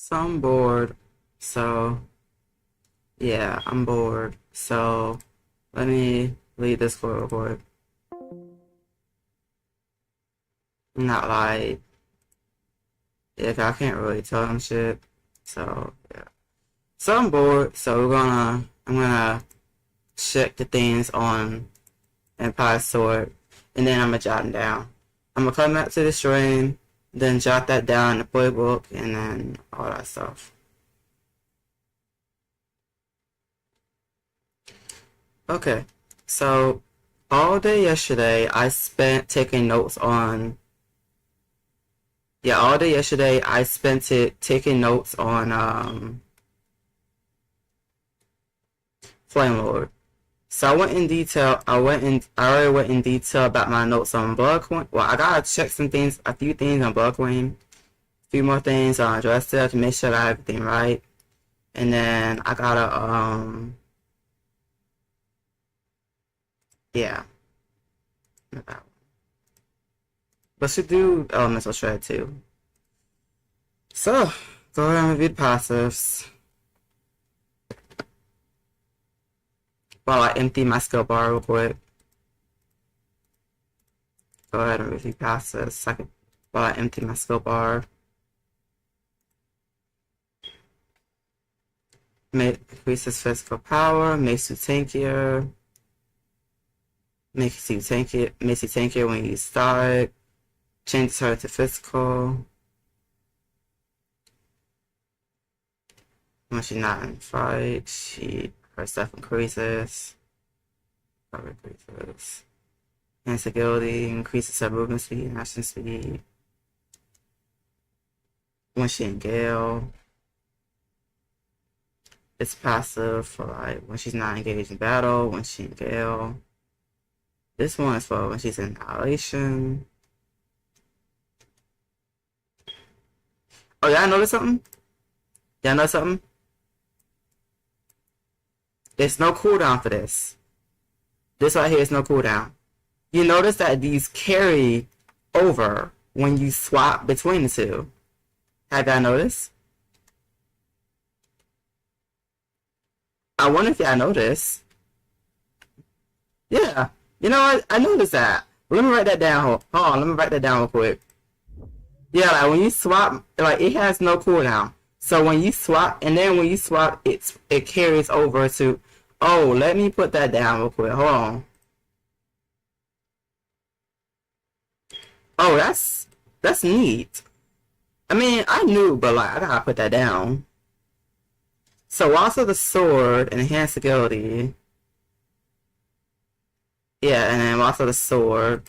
So I'm bored. So yeah, I'm bored. So let me leave this for real quick. Not like if I can't really tell them shit. So yeah. So I'm bored. So I'm gonna check the things on Empire Sword, and then I'm gonna jot them down. I'm gonna come back to the stream, then jot that down in the playbook, and then all that stuff. Okay, so all day yesterday I spent taking notes on. Yeah, all day yesterday I spent it taking notes on Flame Lord. So I went in detail. I already went in detail about my notes on Blood Queen. Well, I gotta check some things, a few things on Blood Queen, a few more things on Dress to make sure I got everything right, and then I gotta yeah. But should do elemental shred too. So go ahead and review the passives while I empty my skill bar real quick. Go ahead and review passives while I empty my skill bar. Increases physical power, makes you tankier. Makes you tankier when you start. Changes her to physical. When she's not in fight, her stuff increases. Power increases. Enhance agility, increases her movement speed and action speed. When she in Gale. It's passive for like when she's not engaged in battle, when she's in Gale. This one is for when she's in Annihilation. Oh, y'all notice something? Y'all know something? There's no cooldown for this. This right here is no cooldown. You notice that these carry over when you swap between the two. Have y'all noticed? I wonder if y'all noticed. Yeah. You know what? I noticed that. Let me write that down. Hold on, let me write that down real quick. Yeah, like when you swap, like it has no cooldown. So when you swap, and then when you swap, it carries over to. Oh, let me put that down real quick. Hold on. Oh, that's neat. I mean, I knew, but like I gotta put that down. So also the sword and enhanced agility. Yeah, and then also the sword.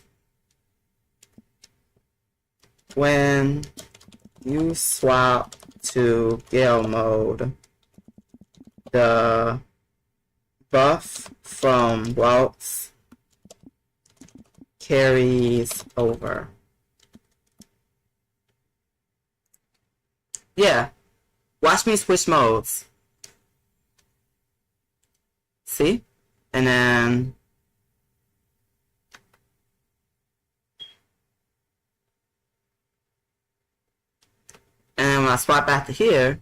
When you swap to Gale mode, the buff from Waltz carries over. Yeah. Watch me switch modes. See? And then when I swap back to here,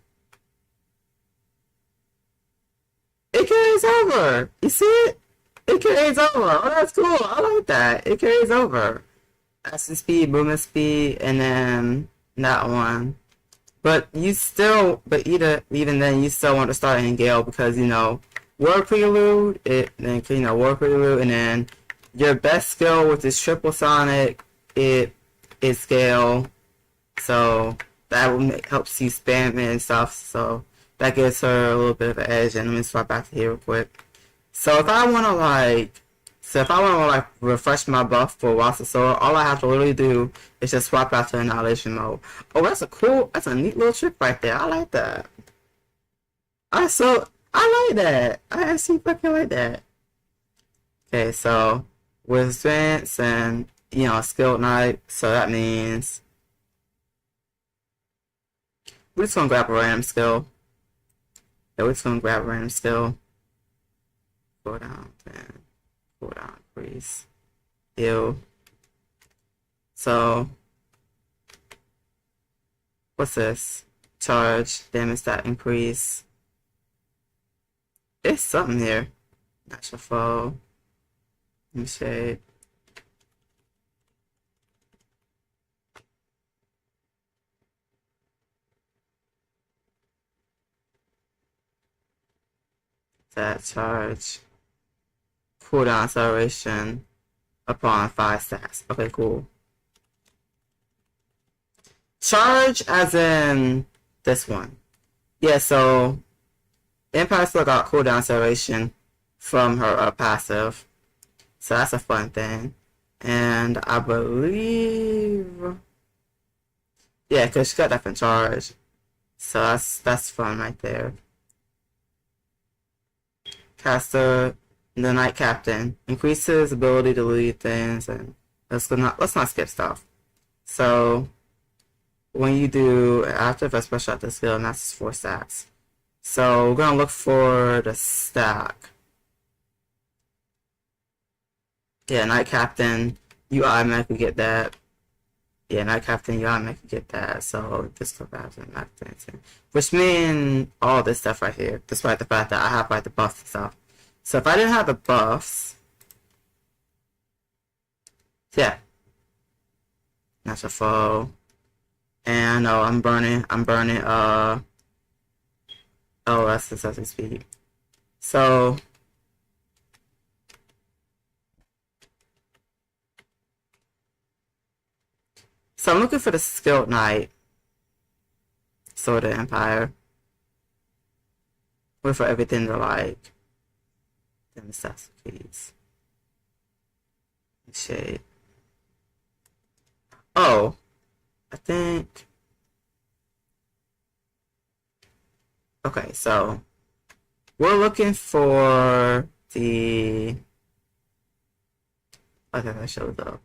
it carries over. You see it? It carries over. Oh, that's cool. I like that. It carries over. Action speed, movement speed, and then that one. But you still, but even then, you still want to start in Gale because War Prelude. War Prelude, and then your best skill with this triple sonic, it is Gale. So that will helps you spam it and stuff. So that gives her a little bit of an edge. And let me swap back to here real quick. So if I want to refresh my buff for Wasa Sword, all I have to literally do is just swap out to Annihilation mode. Oh, that's a neat little trick right there. I like that. I like that. I actually fucking like that. Okay, so with Spence and Skilled Knight, so that means we're just gonna grab a random skill. Yeah, we're just gonna grab a random skill. Go down, man. Go down, please. Ew. So, what's this? charge, damage that increase. It's something here. Natural foe. Shade. That charge. Cooldown acceleration upon 5 stats. Okay, cool. Charge as in this one. Yeah, so Empire still got cooldown acceleration from her passive. So that's a fun thing. And I believe... Yeah, because she got that from charge. So that's fun right there. Caster, the Knight Captain, increases ability to lead things, and let's not skip stuff. So when you do active a special at the skill, and that's 4 stats. So we're gonna look for the stack. Yeah, Knight Captain, you automatically get that. Yeah, Knight Captain, you automatically get that. So this could happen, which means all this stuff right here, despite the fact that I have like the buffs and stuff. So if I didn't have the buffs, yeah, natural foe, and I'm burning LS excessive speed. So I'm looking for the skilled knight, Sword of the Empire. Wait for everything to like the necessities. Shade. Oh, I think. Okay, so we're looking for the. Okay, that shows up.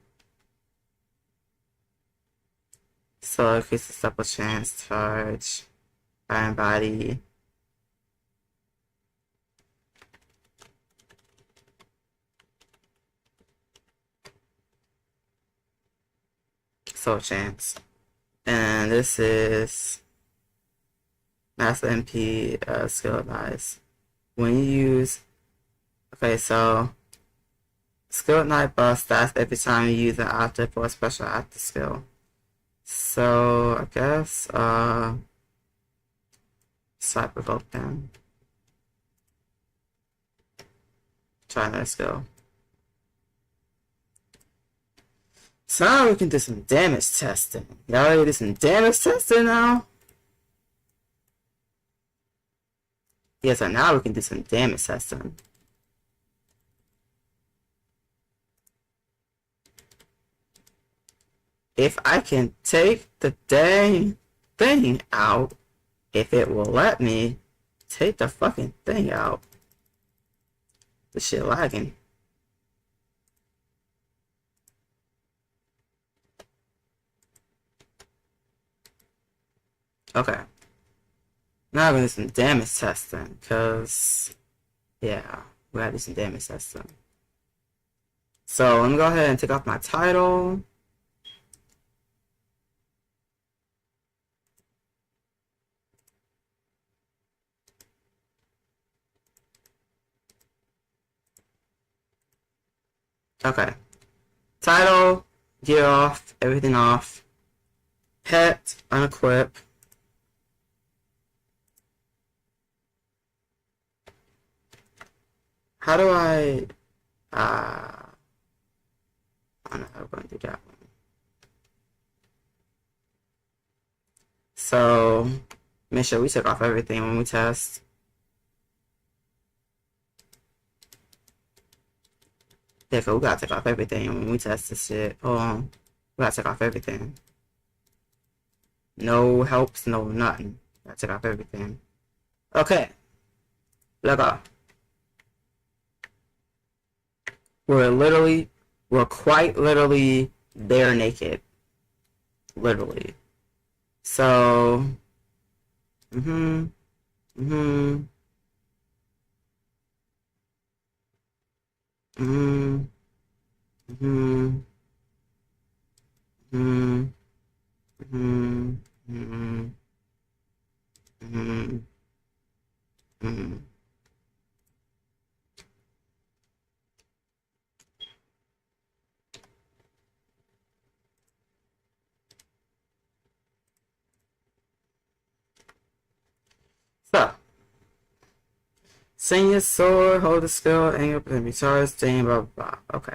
So increases double chance, charge, iron body. Soul chance. And this is Master MP skill advice. When you use so skill knight buff stats every time you use an active or a special active skill. So I guess swipe revoke them. Try another skill. So now we can do some damage testing. Y'all ready to do some damage testing now? Yeah, so now we can do some damage testing. If I can take the dang thing out, if it will let me take the fucking thing out. This shit lagging. Okay. Now we're gonna do some damage testing, because, yeah, we gotta do some damage testing. So let me go ahead and take off my title. Okay. Title, gear off, everything off. Pet, unequip. How do I don't know how I'm going to do that one. So make sure we took off everything when we test. Yeah, cause we gotta take off everything when we test this shit. Hold on. We gotta take off everything. No helps, no nothing. Gotta take off everything. Okay. Let go. We're quite literally bare naked. Literally. So, mm-hmm. Mm-hmm. Mm-hmm. Mm-hmm. Mm-hmm. Mm-hmm. Mm-hmm. Mm. Mm. So, swing your sword, hold the skill, aim up and be charged, staying blah blah blah. Okay.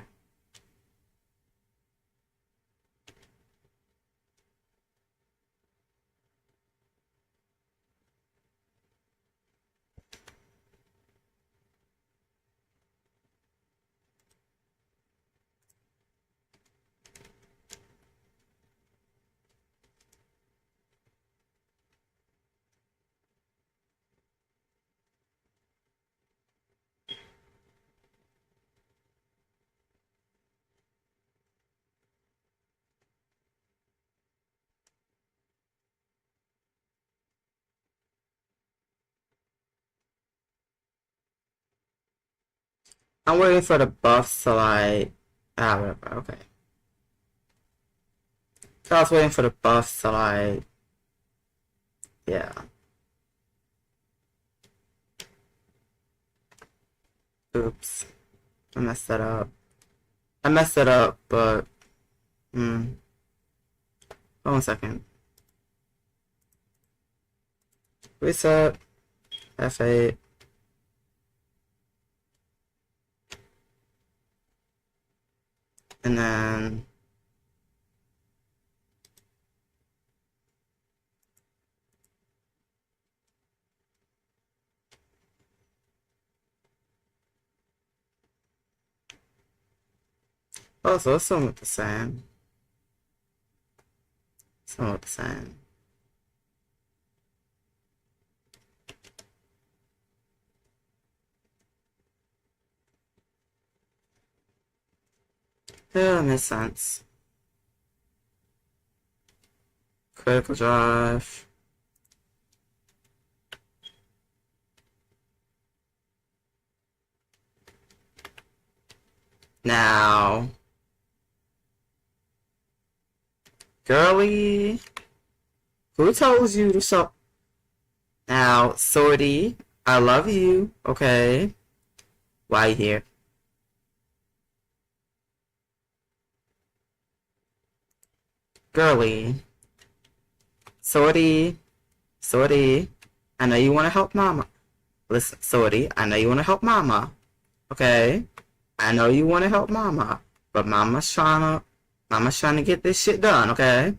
I'm waiting for the buffs to like. Ah, whatever. Okay. So I was waiting for the buffs to like. Yeah. Oops. I messed that up. I messed it up, but. Hmm. Hold on a second. Reset. F8. And then. Oh, so it's somewhat the same. Somewhat the same. Yeah, that makes sense. Critical drive. Now. Girly. Who told you to show? Now, Sorty, I love you, okay? Why you here? Girly. Sorty. Sorty. I know you want to help Mama. Listen, Sorty, I know you want to help Mama. Okay? I know you want to help Mama. But Mama's trying to get this shit done, okay?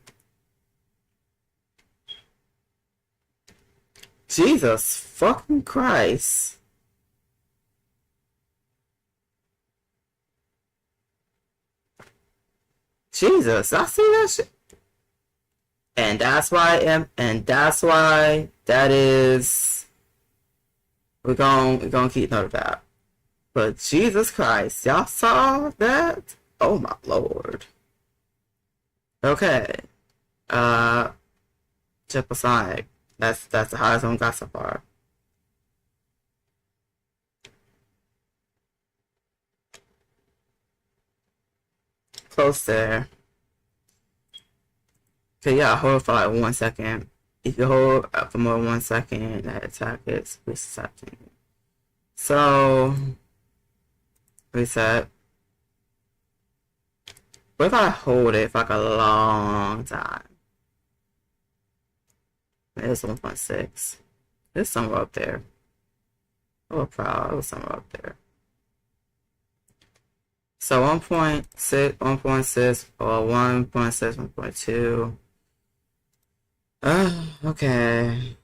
Jesus fucking Christ. Jesus, I see that shit. And that's why that is we're gonna keep note of that. But Jesus Christ, y'all saw that? Oh my lord. Okay. Triple Sonic. That's the highest one got so far. Close there. Okay, yeah, hold for like 1 second. If you hold up for more than 1 second, that attack is resetting. So reset. What if I hold it for like a long time? It's 1.6. It's somewhere up there. Oh, proud. It was somewhere up there. So 1.6, 1.6, or 1.6, 1.2. Okay.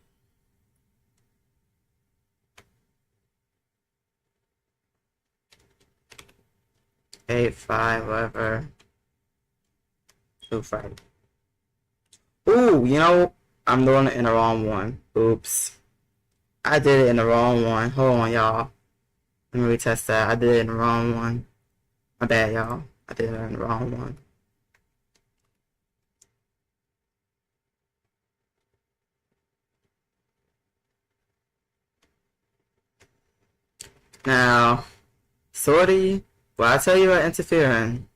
8, 5, whatever. 2, 5. Ooh, you know, I'm doing it in the wrong one. Oops. I did it in the wrong one. Hold on, y'all. Let me retest that. I did it in the wrong one. My bad, y'all. I did it in the wrong one. Now, Sorty, what I tell you about interfering?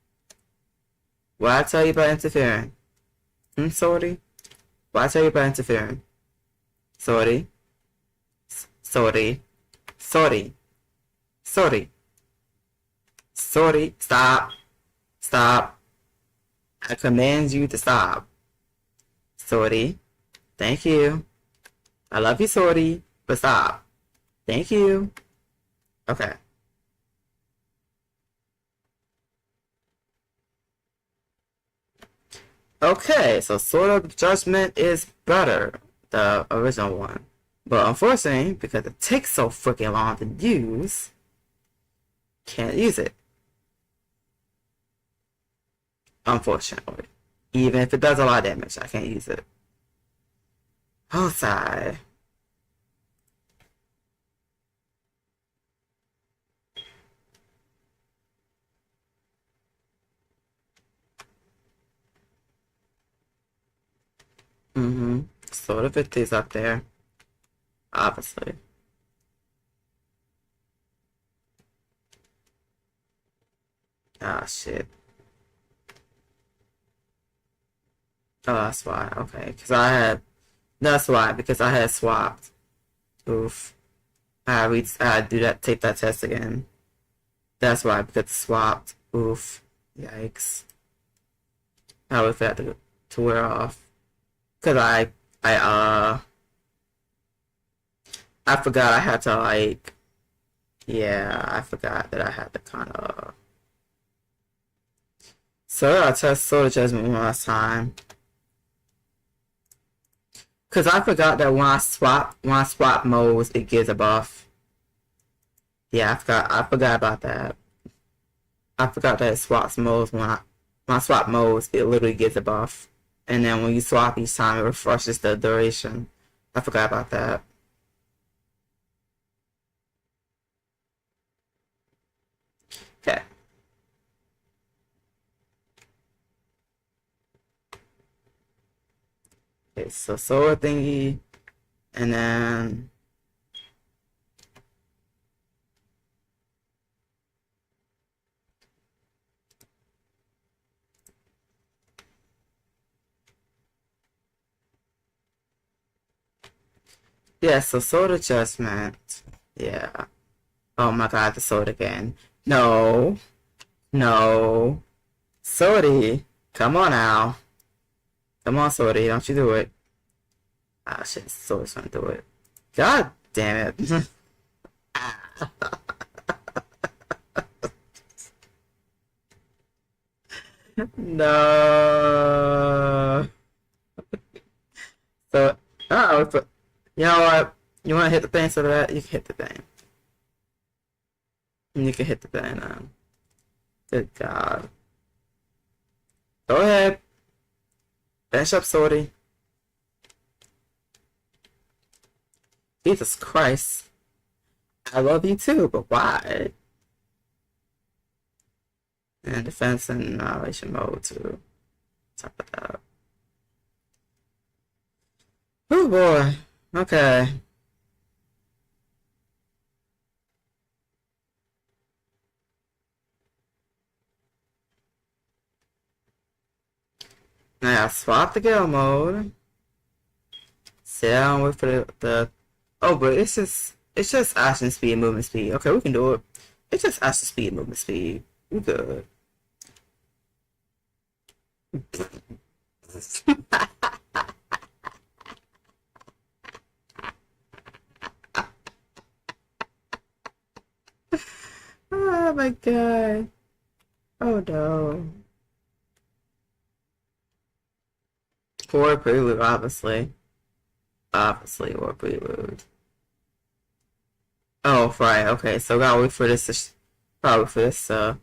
What I tell you about interfering? Sorty? What I tell you about interfering? Sorty? Sorry. Sorry. Sorry. Sorry. Stop. Stop. I command you to stop. Sorry. Thank you. I love you, Sorry, but stop. Thank you. Okay. Okay, so Sword of Judgment is better, the original one. But unfortunately, because it takes so freaking long to use, can't use it. Unfortunately. Even if it does a lot of damage, I can't use it. Oh, sigh. Mm-hmm. Sword of Victory's up there. Obviously. Ah, shit. Oh, that's why. Okay, because I had... That's why, because I had swapped. Oof. I had to do that, take that test again. That's why, because it swapped. Oof. Yikes. I would have had to wear off. Because I forgot I had to, like... Yeah, I forgot that I had to kind of... So I test Sword of Judgment one last time. Cause I forgot that when I swap modes, it gives a buff. Yeah, I forgot about that. I forgot that it swaps modes when I swap modes, it literally gives a buff. And then when you swap each time, it refreshes the duration. I forgot about that. Okay. Okay, so sword thingy, and then yeah, so sword adjustment. Yeah. Oh my god, the sword again. No. No. Swordy. Come on now. Come on, Swordy, don't you do it. Ah shit, Sword's gonna do it. God damn it. No. So, oh, but you know what? You want to hit the thing so that you can hit the thing. And you can hit the thing now. Good God. Go ahead. Finish up, Swordy. Jesus Christ. I love you too, but why? And defense and annihilation mode too. Top of that. Oh boy. Okay. Now swap the gale mode. Sit down with the oh, but it's just action speed, movement speed. Okay, we can do it. It's just action speed, movement speed. We good. Oh my god. Oh no. Or prelude, obviously. Obviously, or prelude. Oh, right, okay, so gotta wait for this probably for this the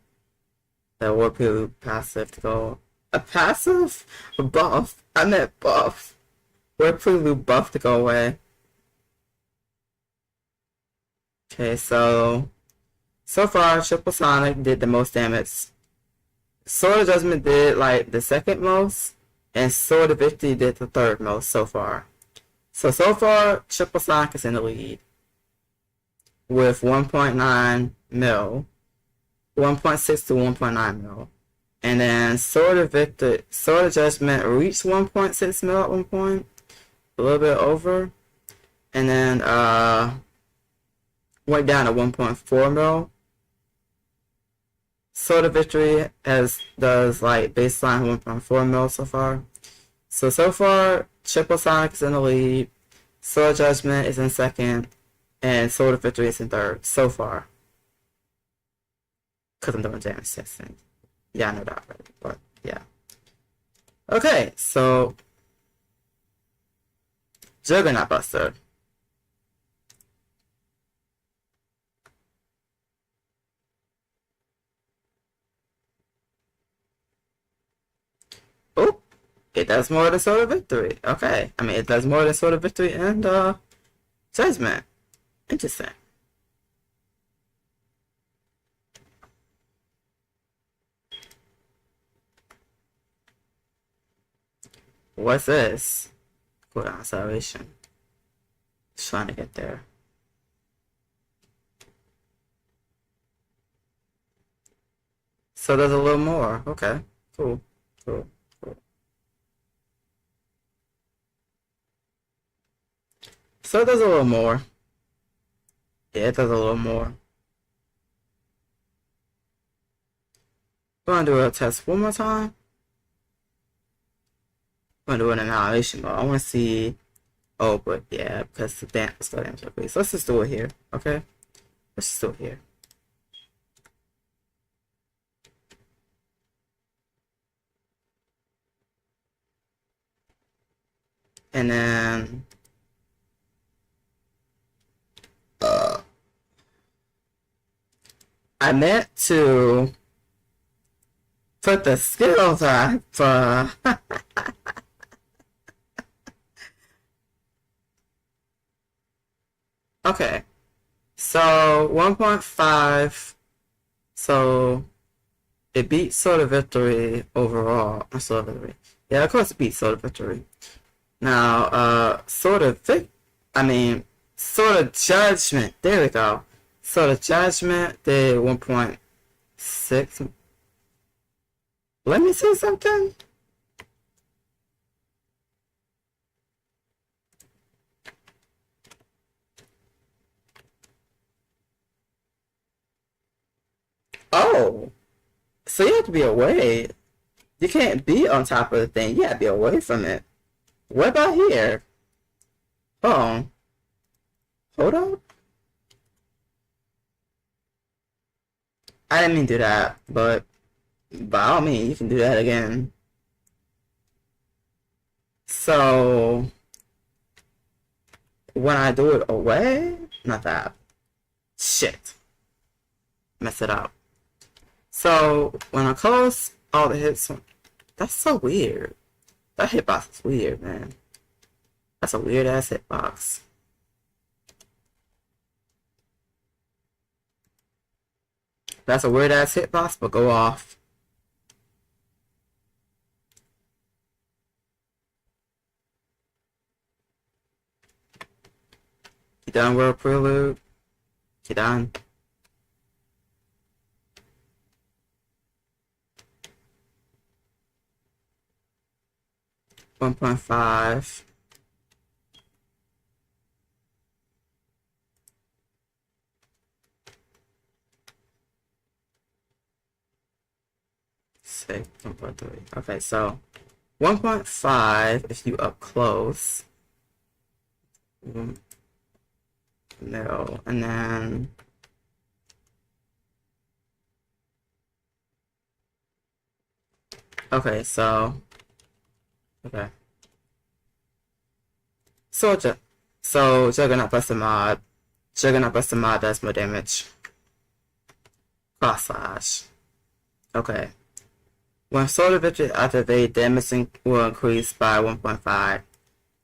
war prelude passive to go. A passive? A buff. I meant buff. War prelude buff to go away. Okay, so far Triple Sonic did the most damage. Sword of Judgment did like the second most, and Sword of Victory did the third most so far. So far, Triple Sonic is in the lead with 1.9 mil, 1.6 to 1.9 mil, and then Sword of Judgment reached 1.6 mil at one point, a little bit over, and then went down to 1.4 mil. Soda Victory does like baseline 1.4 mil so far. So far, Triple Sonic is in the lead, Soda Judgment is in second, and Soda Victory is in third so far. Because I'm doing damage testing. Yeah, I know that already, but yeah. Okay, so Juggernaut Buster. Oh, it does more than Soda Victory. Okay, I mean, it does more than Soda Victory and Judgment. Interesting. What's this? Cooldown acceleration. Just trying to get there. So there's a little more. Okay, cool. So there's a little more. Yeah, it does a little more. We're gonna do a test one more time. I'm gonna do an annihilation mode. I wanna see. Oh, but yeah, because the damage is still damage increase. Let's just do it here, okay? Let's just do it here. And then I meant to put the skills on, okay. So 1.5. So it beat Soda Victory overall. Soda Victory. Yeah, of course it beat Soda Victory. Now, Soda Judgment. There we go. Soda Judgment did 1.6. Let me see something. Oh, so you have to be away. You can't be on top of the thing. You have to be away from it. What about here? Oh, hold on. I didn't mean to do that, but by all means, you can do that again. So when I do it away, not that. Shit. Mess it up. So when I close all the hits, that's so weird. That hitbox is weird, man. That's a weird ass hitbox. That's a weird ass hitbox, but go off. You done, World Prelude? You done? $1.5. Say 1.3. Okay, so 1.5 if you up close. No, and then okay, so okay. So Juggernaut Buster mod. Juggernaut Buster mod does more damage. Cross slash. Okay. When Soda Victory activate, damage will increase by 1.5.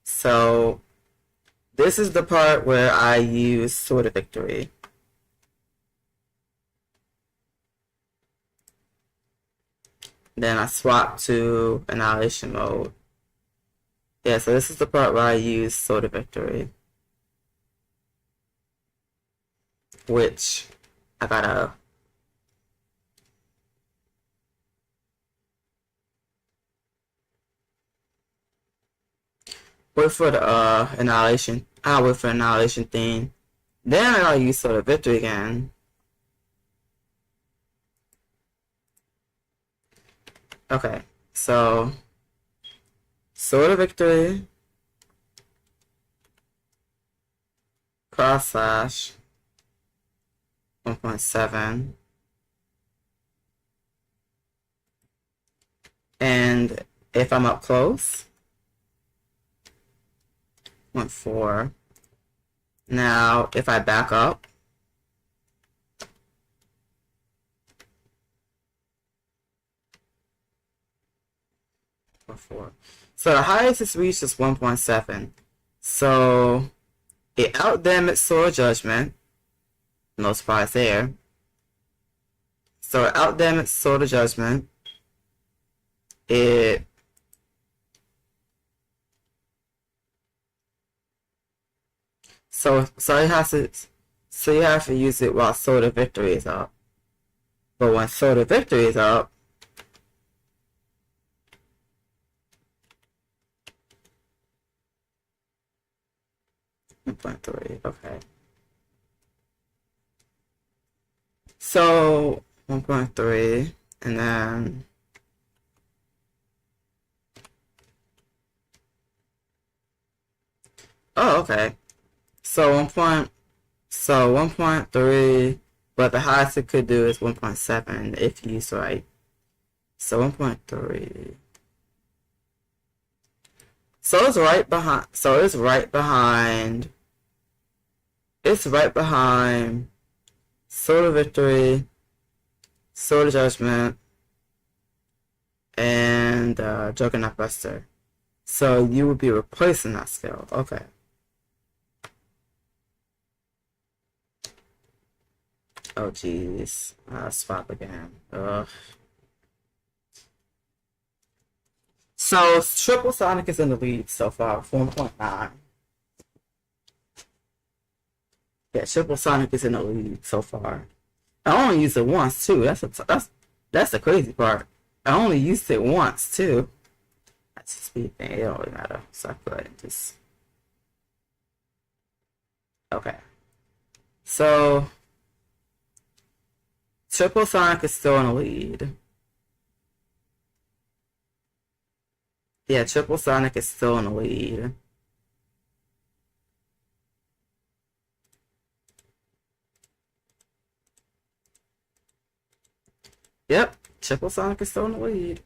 So this is the part where I use Soda Victory. Then I swap to Annihilation mode. Yeah, so this is the part where I use Soda Victory. Which I gotta wait for the annihilation. I'll wait for annihilation thing. Then I gotta use Sword of Victory again. Okay, so Sword of Victory, cross slash 1.7, and if I'm up close, 0.4. Now, if I back up, .4. So the highest it's reached is 1.7. So it outdamaged Sword Judgment. No surprise there. So it outdamaged Sword of Judgment. It you have to use it while Sword of Victory is up. But when Sword of Victory is up, .3, okay. So 1.3, and then oh, okay. So 1.3, but the highest it could do is 1.7 if you use right. So 1.3. So it's right behind. So it's right behind. It's right behind Sword of Victory, Sword of Judgment, and Juggernaut Buster. So you would be replacing that skill. Okay. Oh jeez. Swap again. Ugh. So Triple Sonic is in the lead so far, 1.9. Yeah, Triple Sonic is in the lead so far. I only used it once too. That's the crazy part. I only used it once too. That's a speed thing. It don't really matter. So I go ahead and just. Okay. So Triple Sonic is still in the lead. Yeah, Triple Sonic is still in the lead. Yep, Triple Sonic is still in the lead.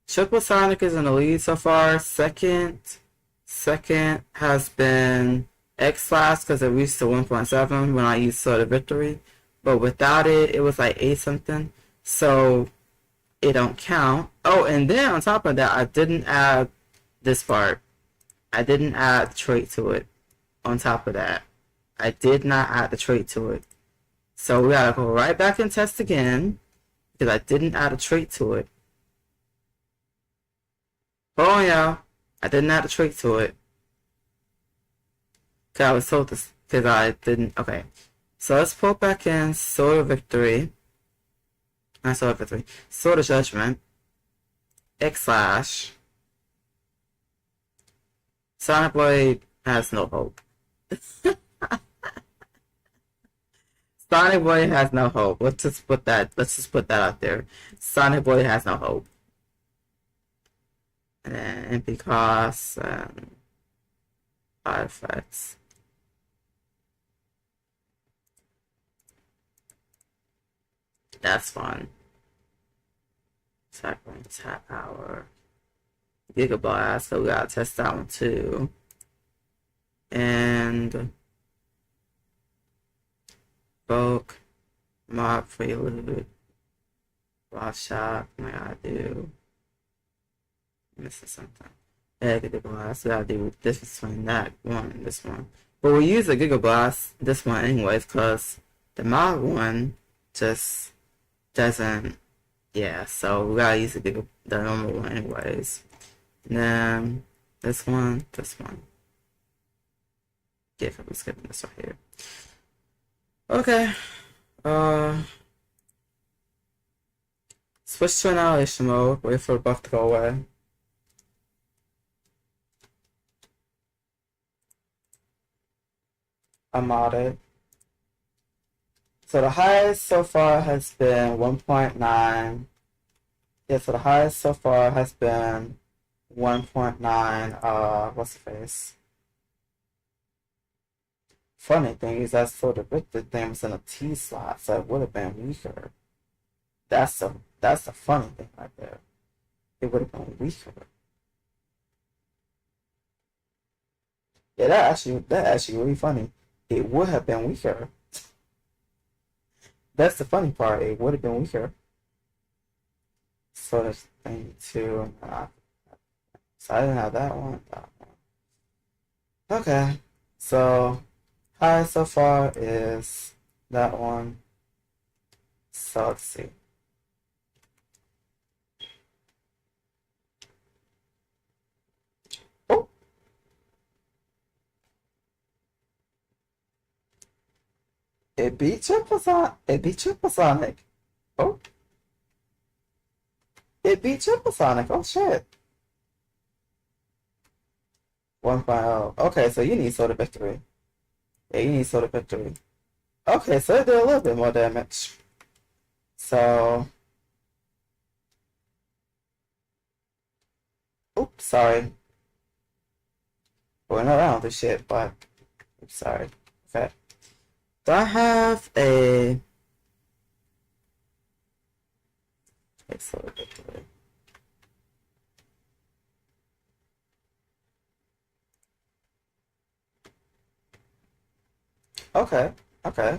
Triple Sonic is in the lead so far. Second has been X-Flash because it reached to 1.7 when I used Sword of Victory. But without it, it was like 8 something. So it don't count. Oh, and then on top of that, I didn't add this part. I didn't add the trait to it. On top of that, I did not add the trait to it. So we gotta go right back and test again because I didn't add a trait to it. Oh yeah, I didn't add a trait to it. Cause I was told this because I didn't. Okay, so let's pull back in Sword of Victory. Not Sword of Victory. Sword of Judgment. X-Slash. Sonic Blade has no hope. Sonic Boy has no hope. Let's just put that out there. Sonic Boy has no hope. And because side effects. That's fun. Attack range, tap power. Giga Blast, so we gotta test that one too. And Bulk, Mob Prelude, Lost Shot, what I gotta do? Missing something. Yeah, Giga Blast, we gotta do the difference between that one and this one. But we use the Giga Blast, this one anyways, because the Mob one just doesn't, yeah, so we gotta use the normal one anyways. And then this one. Yeah, I'm skipping this right here. Okay. Switch to annihilation mode. Wait for the buff to go away. I modded. So the highest so far has been 1.9. Yeah, so the highest so far has been 1.9. What's the face? Funny thing is that sort of Victor thing was in a T slot, so it would have been weaker. That's the funny thing right there. It would have been weaker. Yeah, that actually really funny. It would have been weaker. That's the funny part. It would have been weaker. So there's thing two. So I didn't have that one. That one. Okay. So high so far is that one. So let's see. Oh, it beat Triple Oh, it beat Triple Oh shit. 1.0. Okay, so you need Soda Victory. Yeah, you need Soda Victory. Okay, so it did a little bit more damage. So, oops, sorry. Going around this shit, but oops, sorry. Okay. Do I have a Soda Victory? Okay, okay.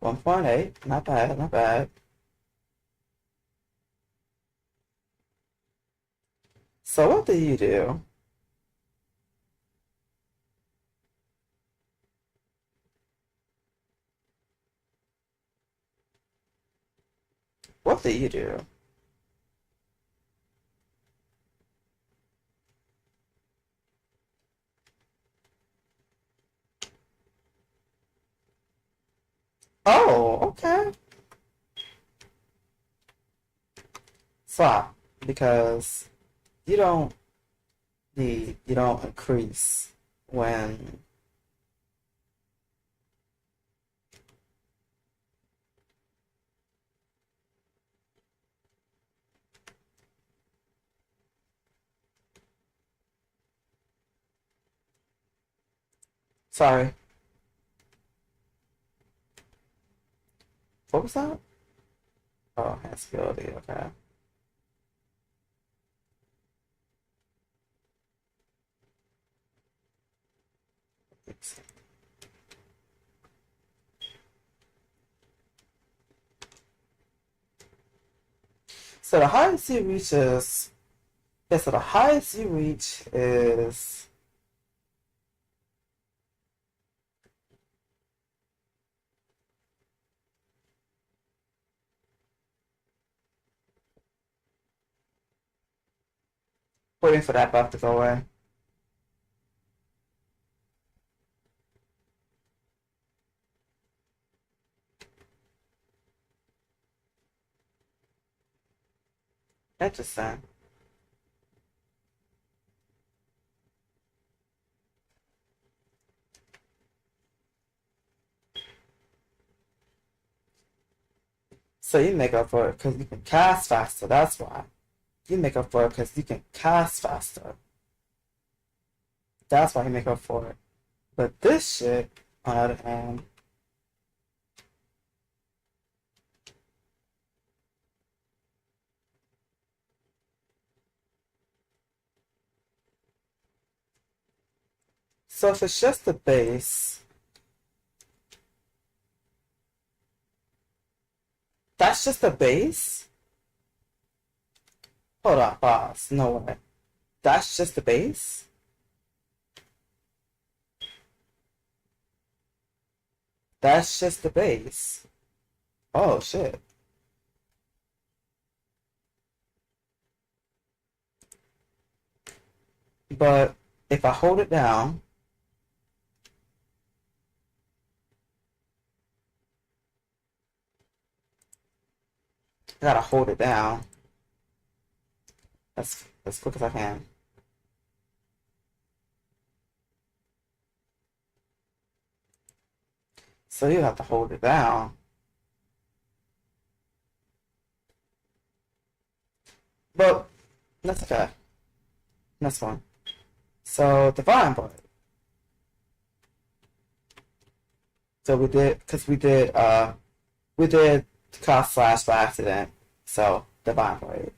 1.8, not bad, not bad. So what do you do? What do you do? Oh, okay. Swap, because you don't you don't increase when sorry. What was that? Oh, sensibility, okay. So the highest you reach is yeah, so the highest you reach is waiting for that buff to go away. Interesting. So you make up for it because you can cast faster. That's why. You make up for it because you can cast faster. That's why you make up for it. But this shit, on the other hand, so if it's just the base, that's just the base? Hold on, pause. No way. That's just the base? That's just the base. Oh shit. But if I hold it down, I gotta hold it down as quick as I can. So you have to hold it down. But that's okay. That's fine. So Divine Blade. So we did cast slash by accident. So Divine Blade.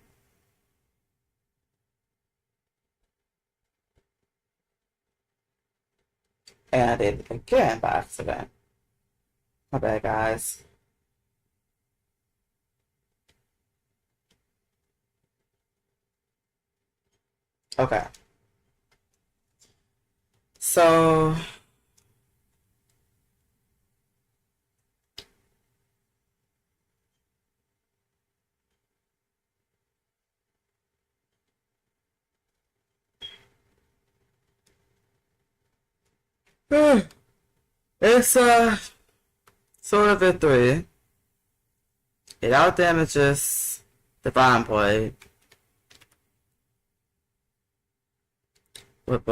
And I did it again by accident. My bad, guys. Okay. So it's Sword of Victory. It out damages Divine Blade. With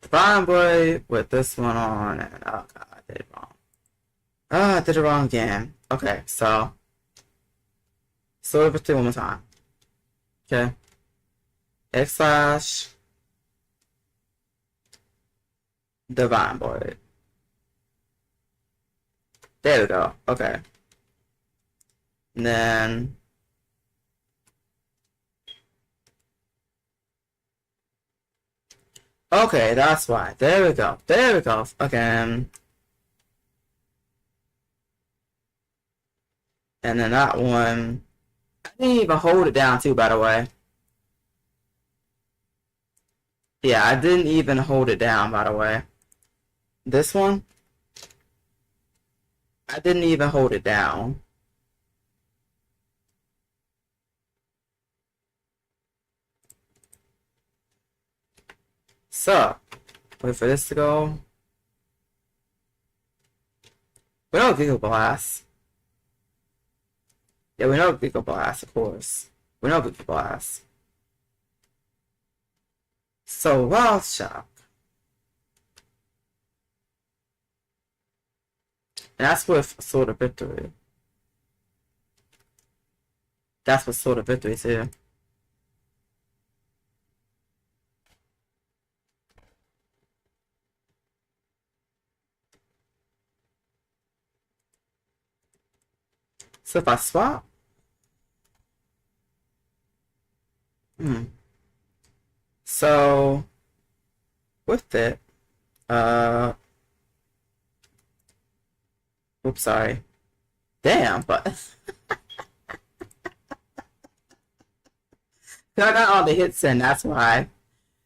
Divine Blade with this one on, and oh god, I did it wrong. I did it wrong again. Okay, so Sword of Victory one more time. Okay. X slash Divine Blade. There we go. Okay. And then okay, that's why. There we go. There we go. Again. And then that one, I didn't even hold it down too, by the way. Yeah, I didn't even hold it down, by the way. This one, I didn't even hold it down. So, wait for this to go. We know Giga Blast. Yeah, we know Giga Blast, of course. We know Giga Blast. So, Wild Shock. And that's with Sword of Victory. That's what Sword of Victory is here. So if I swap, so with it, oops, sorry. Damn, but I got all the hits in, that's why.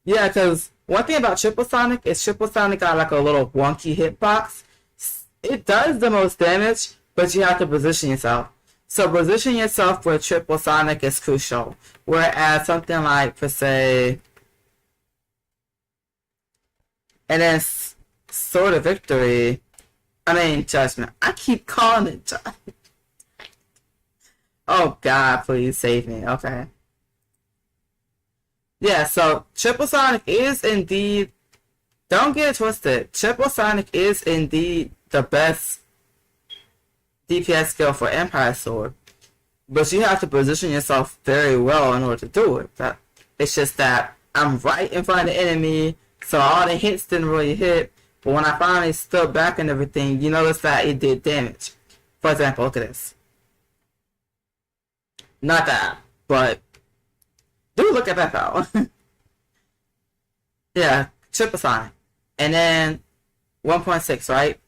Yeah, because one thing about Triple Sonic is Triple Sonic got like a little wonky hitbox. It does the most damage, but you have to position yourself. So position yourself with Triple Sonic is crucial. Whereas something like, per se, and then Sword of Victory, I mean Judgment. I keep calling it Judgment. Oh god, please save me. Okay. Yeah, so Triple Sonic is indeed, don't get it twisted, Triple Sonic is indeed the best DPS skill for Empire Sword. But you have to position yourself very well in order to do it. It's just that I'm right in front of the enemy, so all the hits didn't really hit. But when I finally stood back and everything, you notice that it did damage. For example, look at this. Not that, but do look at that though. Yeah, Triple Sonic. And then 1.6, right?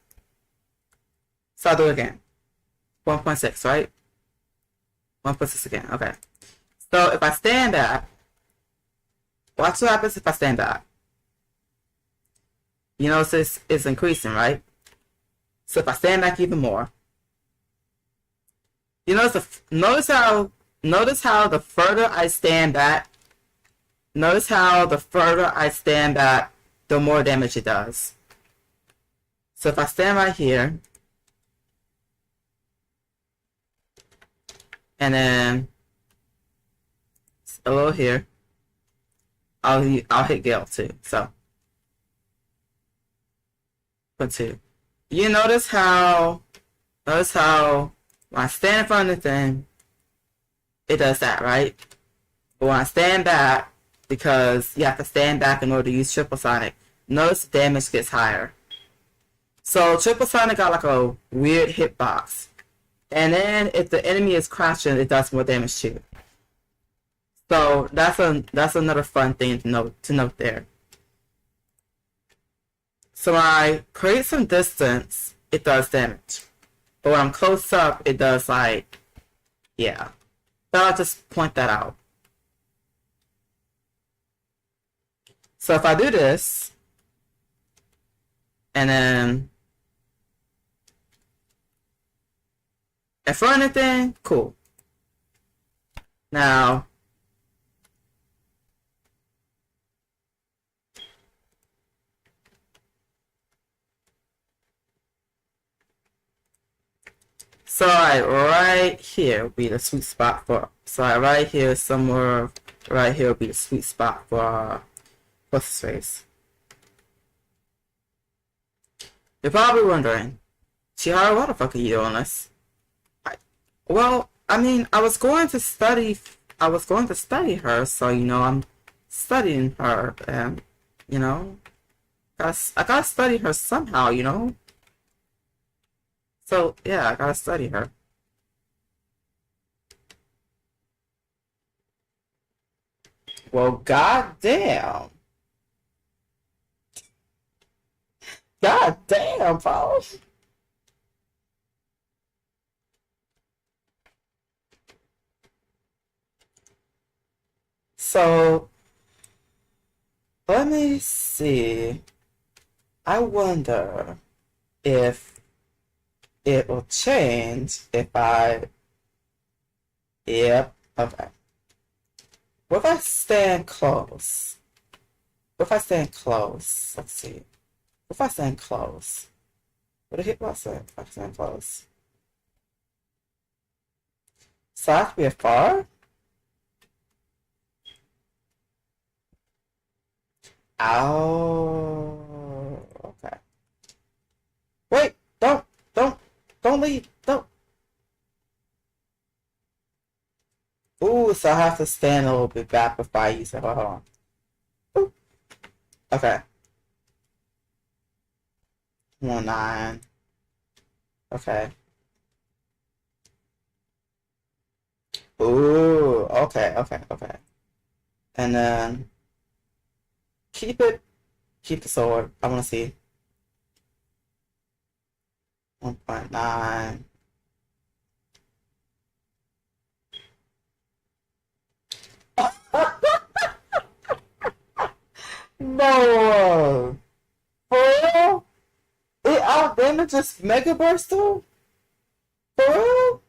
So I'll do it again. 1.6, right? 1.6 again, okay. So if I stand back, watch what happens if I stand back. You notice it's increasing, right? So if I stand back even more, you notice how the further I stand back, the more damage it does. So if I stand right here, and then a little here, I'll hit Gale too. So 2. You notice how when I stand in front of the thing, it does that, right? But when I stand back, because you have to stand back in order to use triple sonic, notice the damage gets higher. So triple sonic got like a weird hitbox. And then if the enemy is crouching, it does more damage too. So that's another fun thing to note there. So when I create some distance, it does damage. But when I'm close up, it does like, yeah. So I'll just point that out. So if I do this, and then in front of the thing, cool. Now, so right here will be the sweet spot for. So right here somewhere, right here will be the sweet spot for what's his face. You're probably wondering, Chihara, what the fuck are you doing this? Well, I mean, I was going to study her, so you know, I'm studying her, and you know, I gotta study her somehow, you know. So yeah, I gotta study her. Well, goddamn. God damn, Paul. So, let me see. I wonder if it will change if I... Yep, okay. What if I stand close? What if I stand close? Let's see. What if I stand close? What a hit was it if I stand close? So I have to be far? Oh, okay. Wait, don't leave, don't. Ooh, so I have to stand a little bit back before I use it. Hold on. Ooh. Okay. 1-9. Okay. Ooh, okay. And then keep the sword. I want to see. 1.9. No! For real? It out damages Mega Burst though? For real?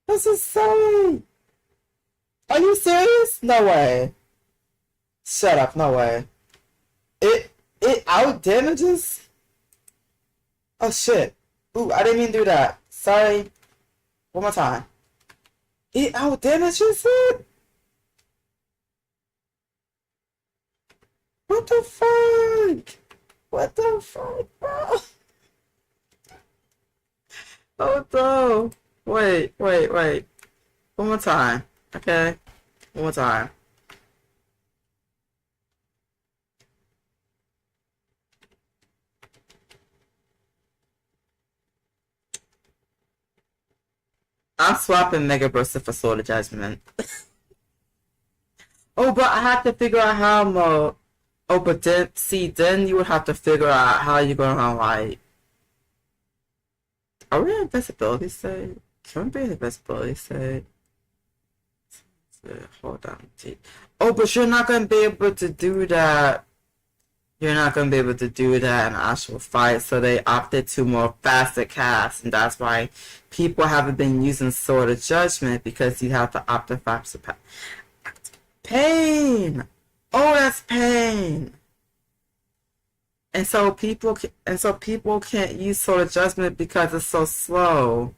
This is silly! Are you serious? No way. Shut up, no way. It out damages? Oh shit. Ooh, I didn't mean to do that. Sorry. One more time. It out damages it? What the fuck? What the fuck, bro? Oh no. Wait. One more time. Okay? One more time. I'm swapping Mega Burst for Sword of Judgment. Oh, but I have to figure out how I'm Oh, but then you would have to figure out how you're gonna, like... Are we in invisibility state? Can we be in invisibility state? Hold on. Oh, but you're not gonna be able to do that. You're not gonna be able to do that in an actual fight, so they opted to more faster cast, and that's why people haven't been using Sword of Judgment, because you have to opt for faster pain. Oh, that's pain. And so people can't use Sword of Judgment because it's so slow.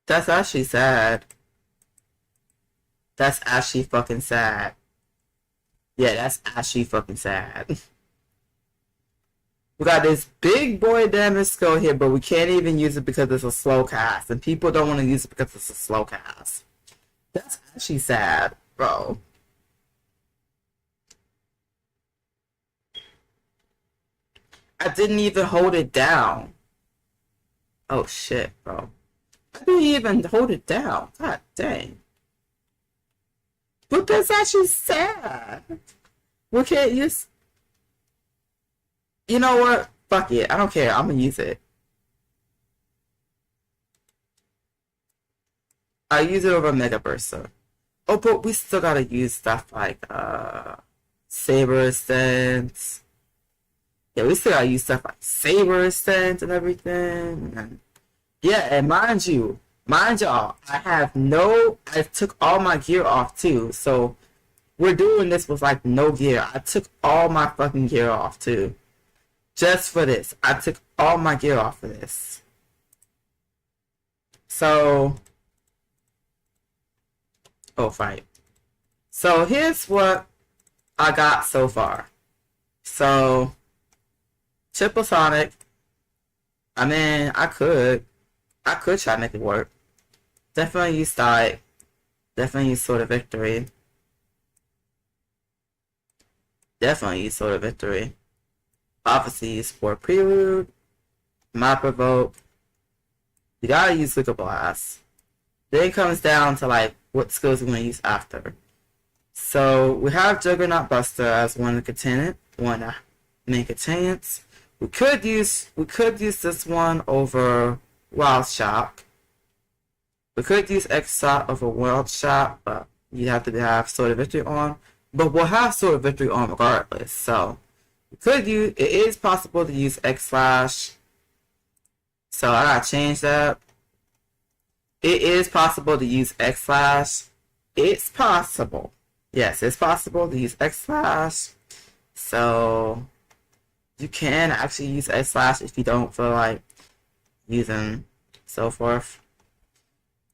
That's actually sad. That's actually fucking sad. Yeah, that's actually fucking sad. We got this big boy damage skill here, but we can't even use it because it's a slow cast. And people don't want to use it because it's a slow cast. That's actually sad, bro. I didn't even hold it down. Oh shit, bro. I didn't even hold it down. God dang. But that's actually sad. We can't use... You know what? Fuck it. I don't care. I'm gonna use it. I use it over Mega Burster. Oh, but we still gotta use stuff like Saber Stance. Yeah, we still gotta use stuff like Saber Stance and everything. And yeah, and mind y'all, I took all my gear off too. So we're doing this with like no gear. I took all my fucking gear off too. Just for this. I took all my gear off for this. So oh, fight. So here's what I got so far. So Triple Sonic. I mean, I could try to make it work. Definitely use Static. Definitely use Sword of Victory. Definitely use Sword of Victory. Obviously use Sport Prelude. Map Provoke. You gotta use Liquor Blast. Then it comes down to like what skills we're gonna use after. So we have Juggernaut Buster as one main containants. We could use this one over Wild Shock. We could use X Shot over Wild Shock, but you have to have Sword of Victory on. But we'll have Sword of Victory on regardless. So it is possible to use X Slash. So I gotta change that. It is possible to use X Slash. It's possible. Yes, it's possible to use X Slash. So you can actually use X Slash if you don't feel like using so forth.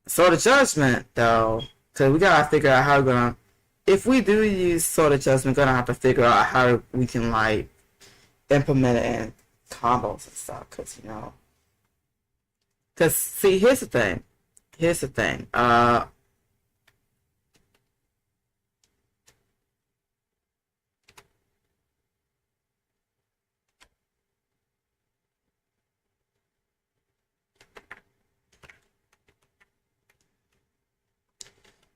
Sword of Judgment though, because we gotta figure out how we're gonna. If we do use Sword of Judgment, we're gonna have to figure out how we can like implement it in combos and stuff. Because see, here's the thing.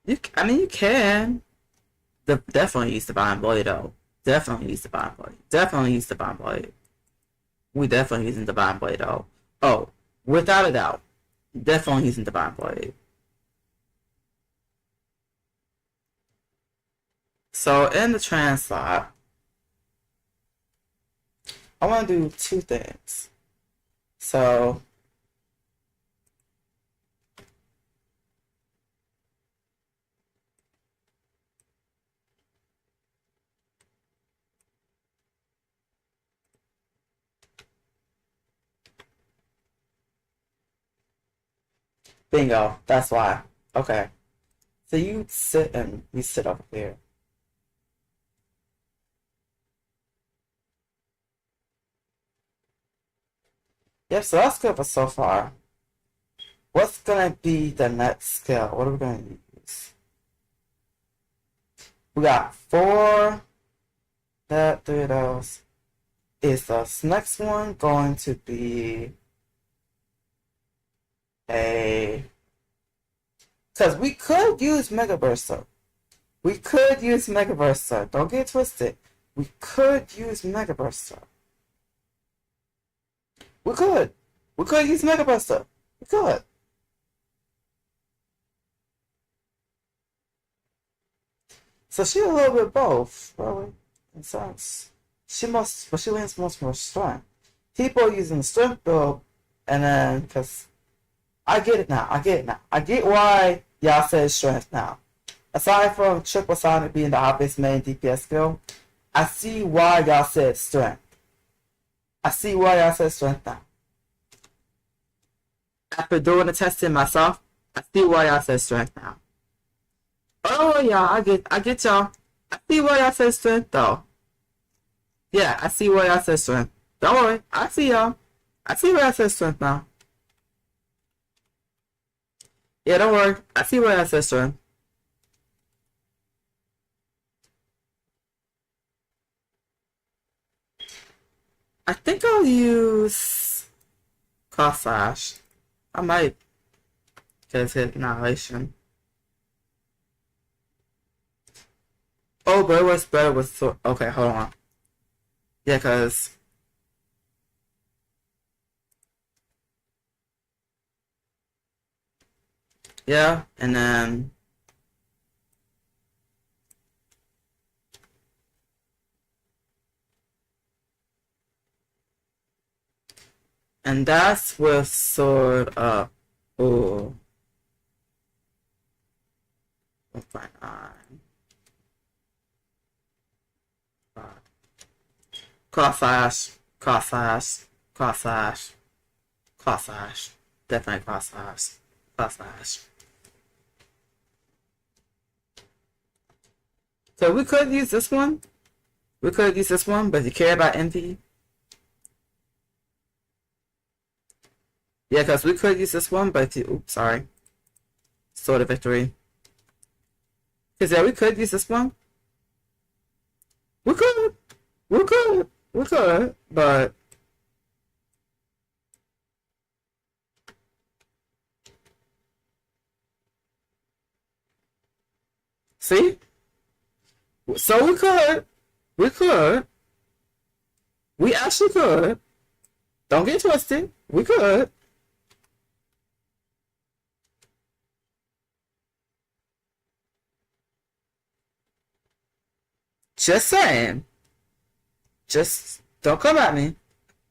You can. Definitely use Divine Blade though. Definitely use Divine Blade. Definitely use Divine Blade. We definitely using Divine Blade though. Oh, without a doubt. Definitely using Divine Blade. So in the trans slot, I want to do two things. So bingo, that's why. Okay. So you sit over here. Yep, so that's good for so far. What's gonna be the next skill? What are we gonna use? We got 4. That 3 of those. Is this next one going to be a... Because we could use Mega Burster. We could use Mega Burster. Don't get twisted. We could use Mega Burster. We could. We could use Mega Burster. We could. So she a little bit both, probably. In sense. But she leans most more strength. People using the strength build, and then, because I get it now. I get why y'all said strength now. Aside from Triple Sonic being the obvious main DPS skill, I see why y'all said strength. I see why y'all said strength now. After doing the testing myself, I see why y'all said strength now. Oh yeah, I get y'all. I see why y'all said strength though. Yeah, I see why y'all said strength. Don't worry. I see y'all. I see where I said strength now. Yeah, don't worry. I see where I said strength. I think I'll use cross slash. I might just hit annihilation. Oh, but it was better with sword. Okay, hold on. Yeah, cause yeah, and then that's with sword up. Ooh. 1.9. Cross slash, cross slash, cross slash, cross slash. Definitely cross slash, cross slash. So we could use this one. We could use this one, but if you care about envy, yeah, because we could use this one, but if you, oops, sorry. Sword of victory. Because yeah, we could use this one. We could. We could. We could. But see? So we could. We could. We actually could. Don't get twisted. We could. Just saying. Just don't come at me.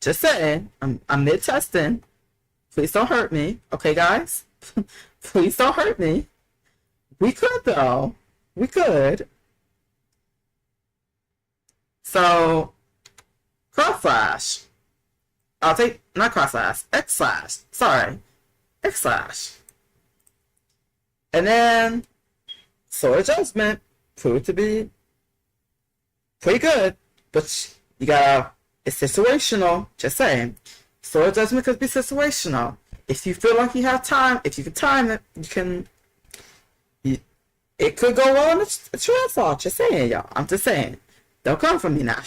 Just saying. I'm mid testing. Please don't hurt me. Okay, guys? Please don't hurt me. We could though. We could. So cross slash. I'll take not cross slash. X slash. Sorry. X slash. And then sword adjustment proved to be pretty good. But you gotta, it's situational, just saying. Sword adjustment could be situational. If you feel like you have time, if you can time it, you can, it could go well in a transfer. Just saying, y'all. I'm just saying. Don't come for me now.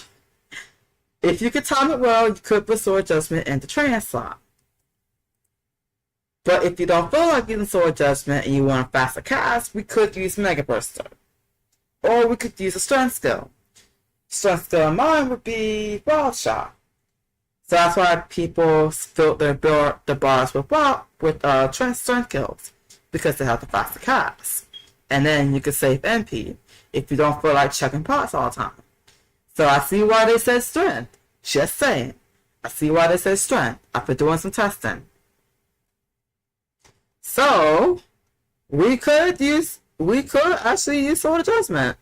If you can time it well, you could put sword adjustment into trans slot. But if you don't feel like using sword adjustment and you want a faster cast, we could use Mega Burster. Or we could use a strength skill. Strength skill in mine would be Wild Shot. So that's why people fill their bars with strength skills. Because they have the faster cast. And then you could save MP if you don't feel like checking pots all the time. So I see why they said strength. Just saying. I see why they said strength. I've been doing some testing. So we could actually use sword adjustment.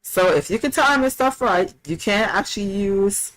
So if you can time your stuff right, you can actually use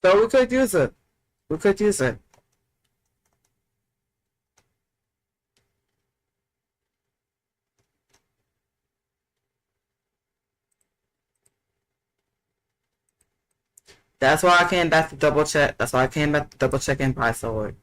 so we could use it. We could use it. That's why I came back to double check. That's why I came back to double check Empire Sword.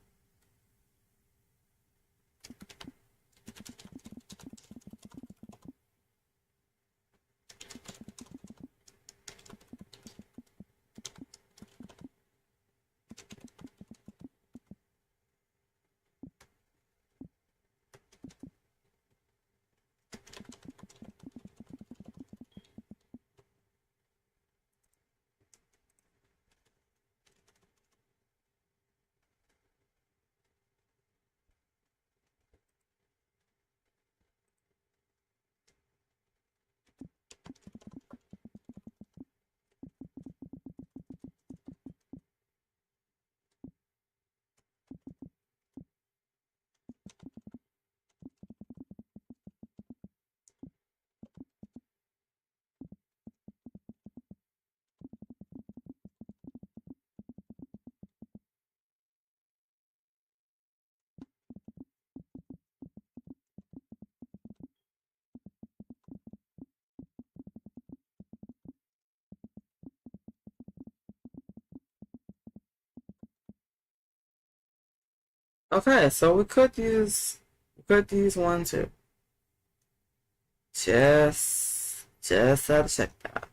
Okay, so we could use one too. Just had to check that.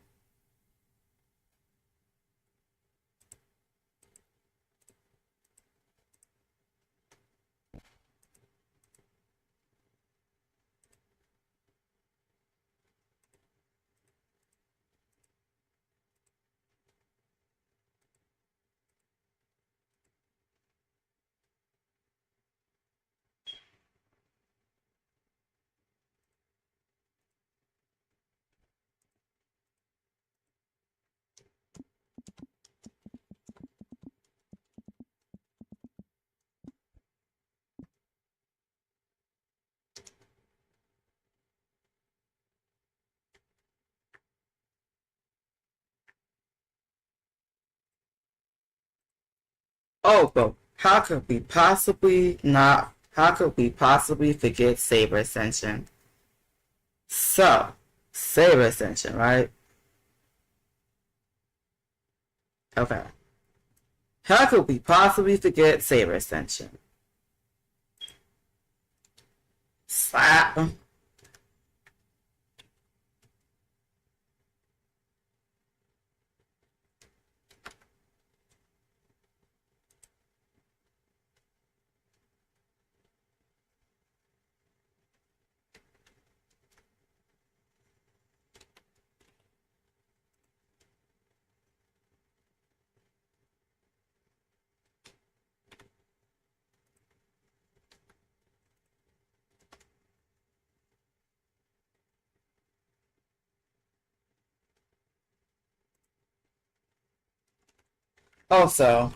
Oh, but how could we possibly not? How could we possibly forget Saber Ascension? So, Saber Ascension, right? Okay. How could we possibly forget Saber Ascension? Slap. Also,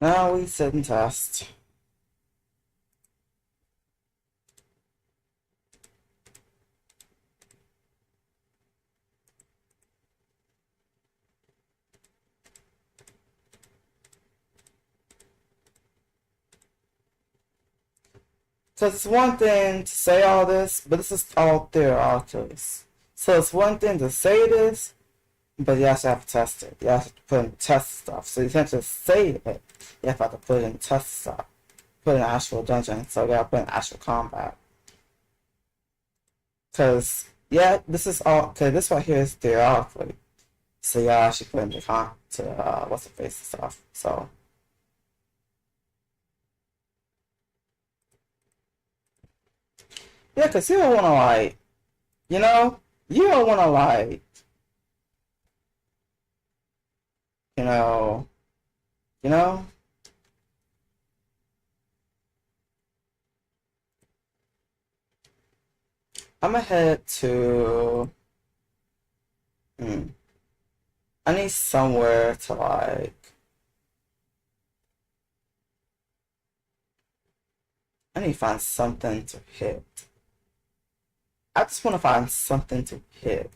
now we sit and test. Because it's one thing to say all this, but this is all theoretical. So it's one thing to say this, but you also have to test it. You have to put in test stuff. So you can't just say it. You have to put in test stuff. Put in actual dungeon. So you gotta put in actual combat. Because, yeah, this is all, because this right here is theoretically. So you gotta actually put in the what's the face and stuff. So, yeah, because you don't wanna, like, you know, you don't wanna, like, you know, you know, I'm gonna head to. Hmm, I need somewhere to like. I need to find something to hit. I just want to find something to hit.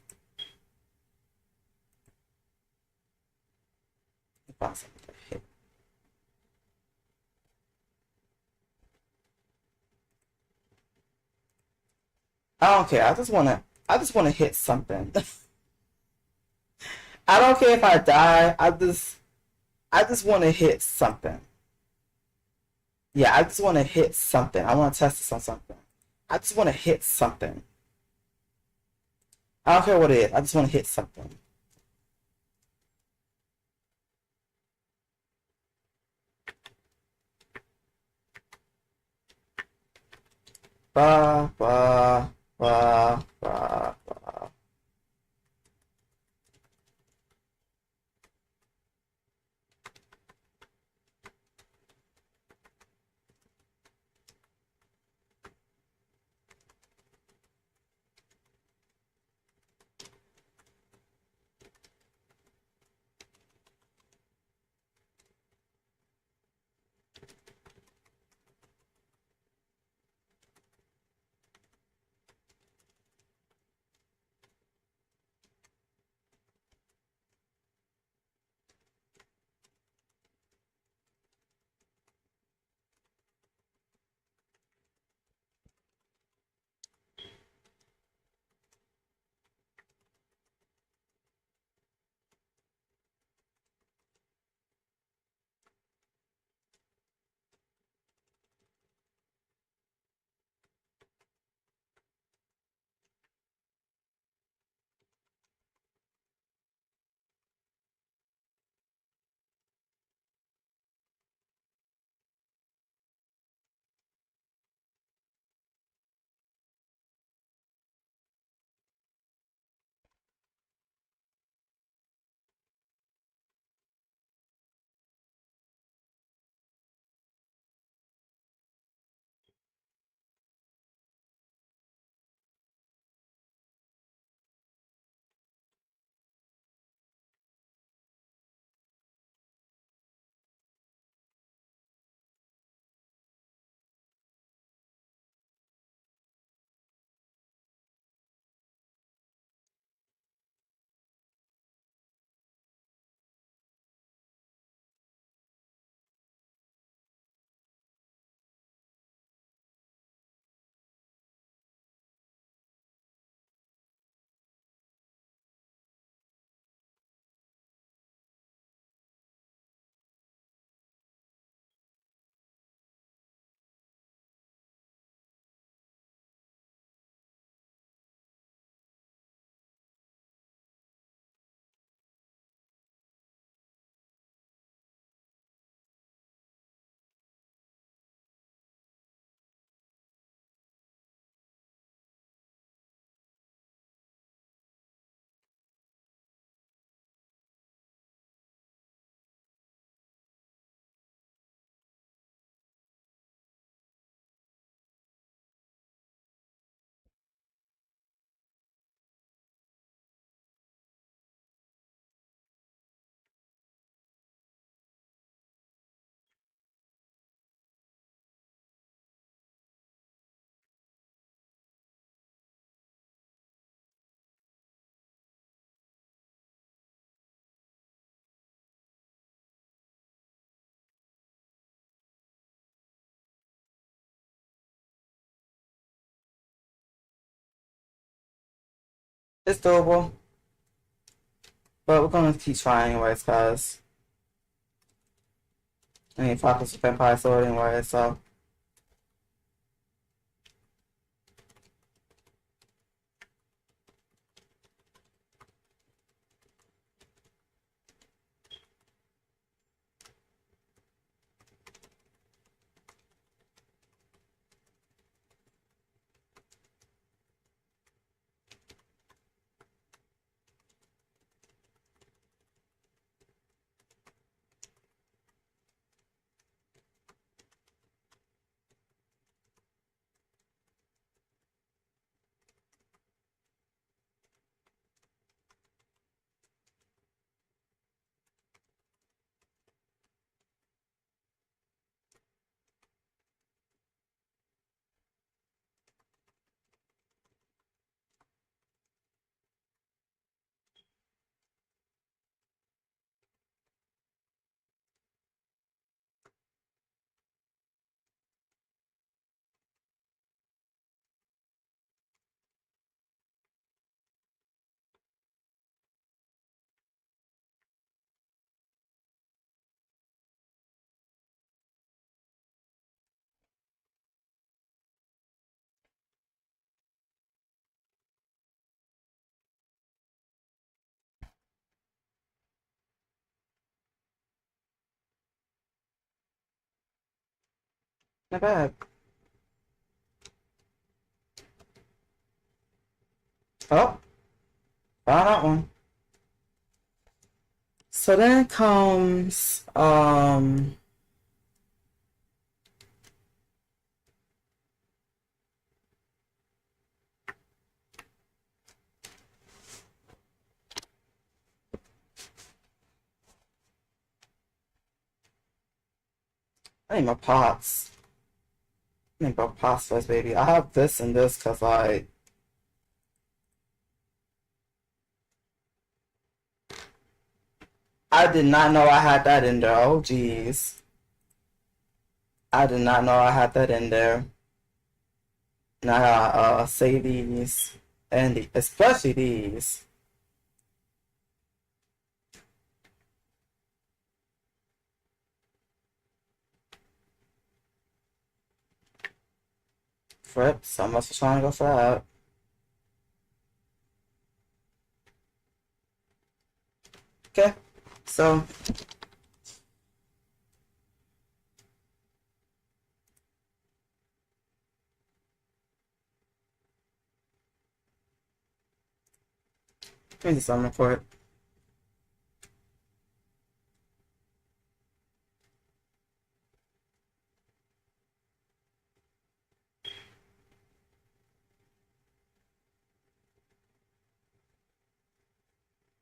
Find something to hit. I don't care. I just wanna. I just wanna hit something. I don't care if I die. I just want to hit something. Yeah, I just want to hit something. I want to test this on something. I just want to hit something. I don't care what it is. I just want to hit something. Ba ba ba ba ba. It's doable. But we're gonna keep trying anyways, cause I mean practice with Vampire Sword anyway, so not bad. Oh, found that one. So then comes I need my pots. I need my pots first, baby. I have this and this because I did not know I had that in there. Oh jeez. I did not know I had that in there. And I gotta save these and especially these. Flip, so much for trying to go for that. Okay, so here's the summon for it.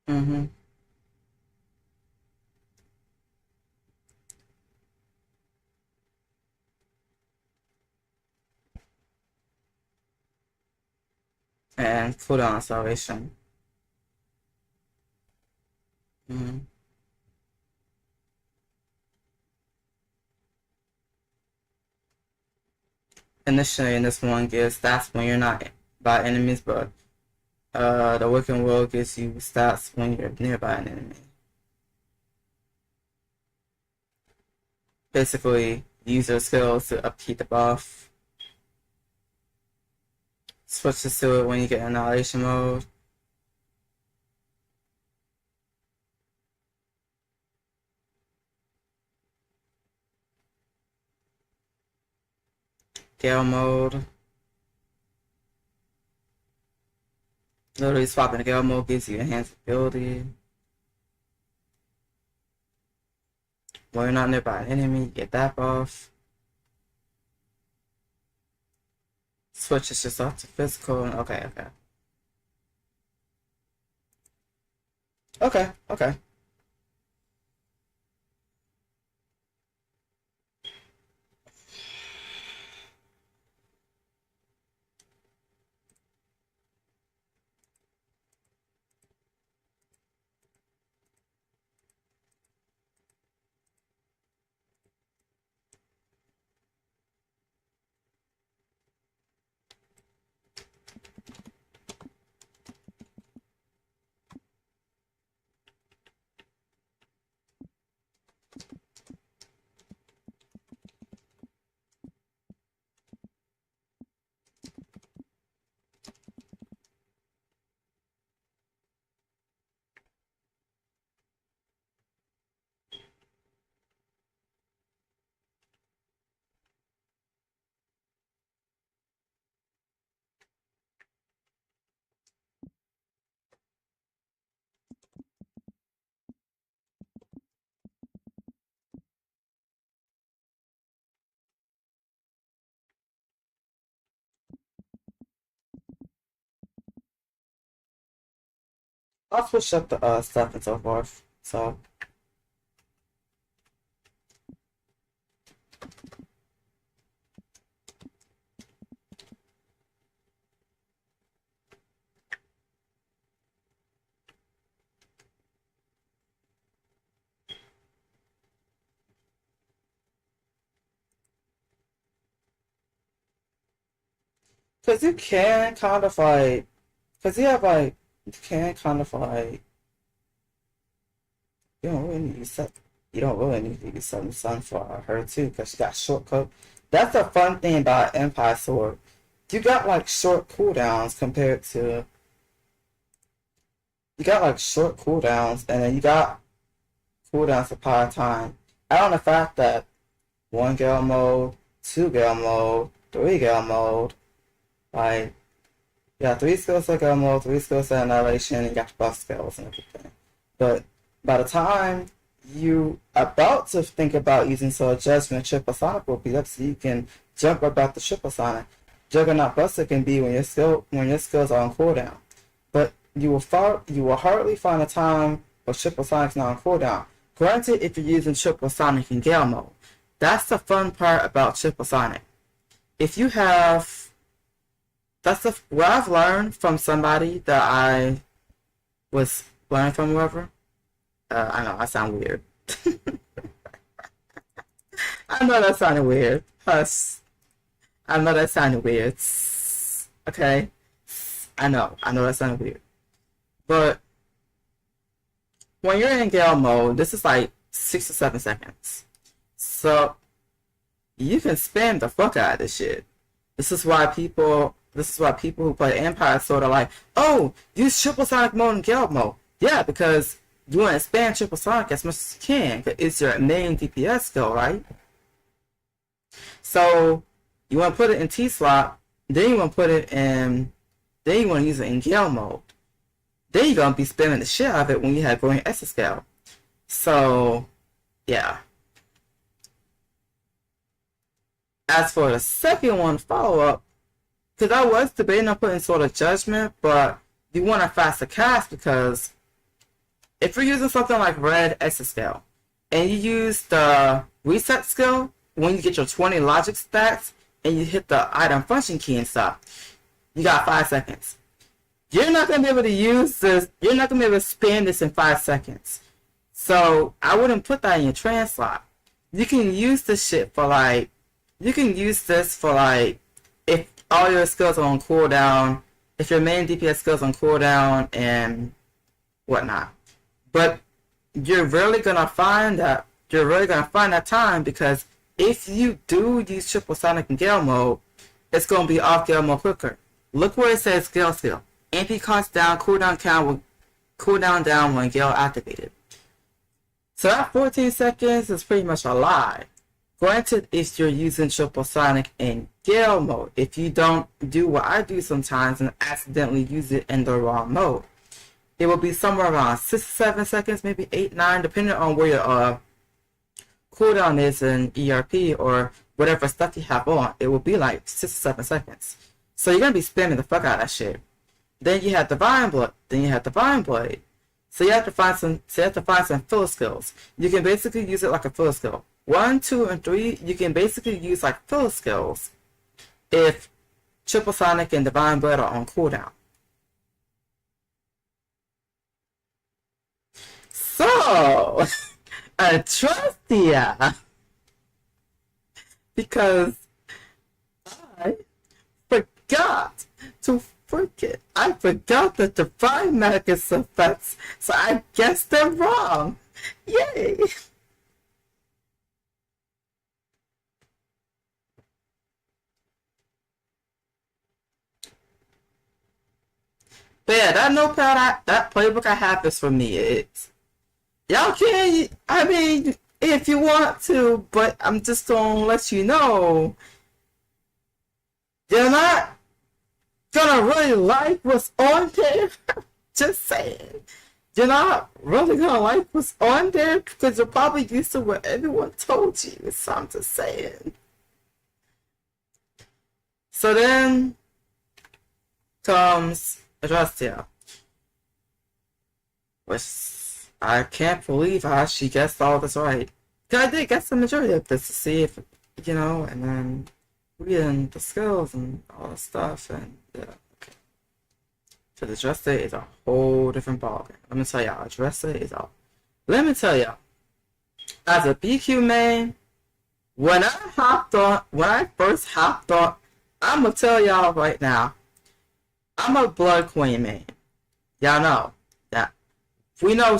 Mm-hmm. And cooldown salvation. Mm-hmm. Initially in this one gives stats when you're not by enemies, but the Wiccan Will gives you stats when you're nearby an enemy. Basically, use your skills to upkeep the buff. Switches to it when you get annihilation mode. Gale mode. Literally swapping the Gale mode gives you enhanced ability. When you're not nearby an enemy, you get that buff. Switches yourself to physical. Okay, okay. Okay, okay. I'll switch up the stuff and so forth. So, cause you can kind of like, cause you have like, you can kind of like, you don't really need to set, you don't really need to use something sun for her too, cause she got shortcut. That's the fun thing about Empire Sword. You got like short cooldowns compared to, you got like short cooldowns, and then you got cooldowns for power time. I don't know the fact that one gale mode, two gale mode, three gale mode, like, yeah, three skills for gale mode, three skills for annihilation, and you got your buff spells and everything. But by the time you about to think about using Sword Judgment, Triple Sonic will be up so you can jump about the Triple Sonic. Juggernaut Buster can be when your skills are on cooldown. But you will hardly find a time where Triple Sonic's not on cooldown. Granted, if you're using Triple Sonic in Gale mode. That's the fun part about Triple Sonic. If you have what I've learned from somebody that I was learning from whoever. I know I sound weird. I know that sounded weird. Hush. I know that sounded weird. Okay? I know that sounded weird. But when you're in Gale mode, this is like 6 to 7 seconds. So you can spam the fuck out of this shit. This is why people who play Empire Sword are like, oh, use Triple Sonic mode and Gale mode. Yeah, because you want to spam Triple Sonic as much as you can, because it's your main DPS skill, right? So you want to put it in T slot, then you want to use it in Gale mode. Then you're gonna be spamming the shit out of it when you have growing exascale. So yeah. As for the second one, follow up, because I was debating on putting Sword of Judgment, but you want a faster cast because if you're using something like Red Exascale and you use the reset skill when you get your 20 logic stats and you hit the item function key and stuff, you got 5 seconds. You're not going to be able to use this, you're not going to be able to spam this in 5 seconds. So I wouldn't put that in your trans slot. You can use this shit for like, if all your skills are on cooldown, if your main DPS skills on cooldown and whatnot. But you're really gonna find that time, because if you do use Triple Sonic in Gale mode, it's gonna be off Gale mode quicker. Look where it says Gale skill. MP costs down, cooldown count will cooldown down when Gale activated. So that 14 seconds is pretty much a lie. Granted, if you're using Triple Sonic in Gale mode, if you don't do what I do sometimes and accidentally use it in the wrong mode, it will be somewhere around 6 to 7 seconds, maybe 8, 9, depending on where your cooldown is in ERP or whatever stuff you have on. It will be like 6 to 7 seconds. So you're gonna be spamming the fuck out of that shit. Then you have Divine Blood. So you have to find some filler skills. You can basically use it like a filler skill. 1, 2, and 3, you can basically use like filler skills if Triple Sonic and Divine Blood are on cooldown. So, I trust you because I forgot I forgot the Divine Magus effects, so I guessed them wrong. Yay! But yeah, that notepad, that playbook I have is for me. Y'all can, I mean, if you want to, but I'm just gonna let you know, you're not gonna really like what's on there. Just saying. You're not really gonna like what's on there because you're probably used to what everyone told you. So I'm just saying. So then comes Adrestia. which I can't believe how she guessed all this right. Cause I did guess the majority of this to see if, and then reading the skills and all the stuff, and yeah. Okay. So the dress day is a whole different ballgame. Let me tell y'all, dress day is a. Let me tell y'all, as a BQ main, when I first hopped on, I'm gonna tell y'all right now, I'm a Blood Queen main. Y'all know that. We know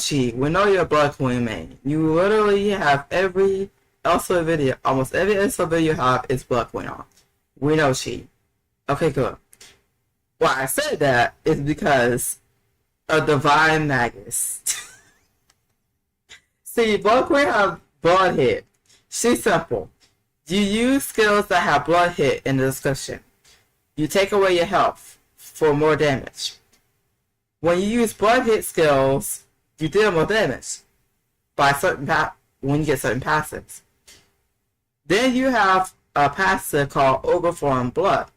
you're a Blood Queen main. You literally have every Elsa video, almost every Elsa video you have is Blood Queen on. We know she. Okay, good. Why I said that is because of Divine Magus. See, Blood Queen have blood hit. She's simple. You use skills that have blood hit in the description. You take away your health for more damage. When you use blood hit skills, you deal more damage by when you get certain passives. Then you have a passive called Overflowing Blood.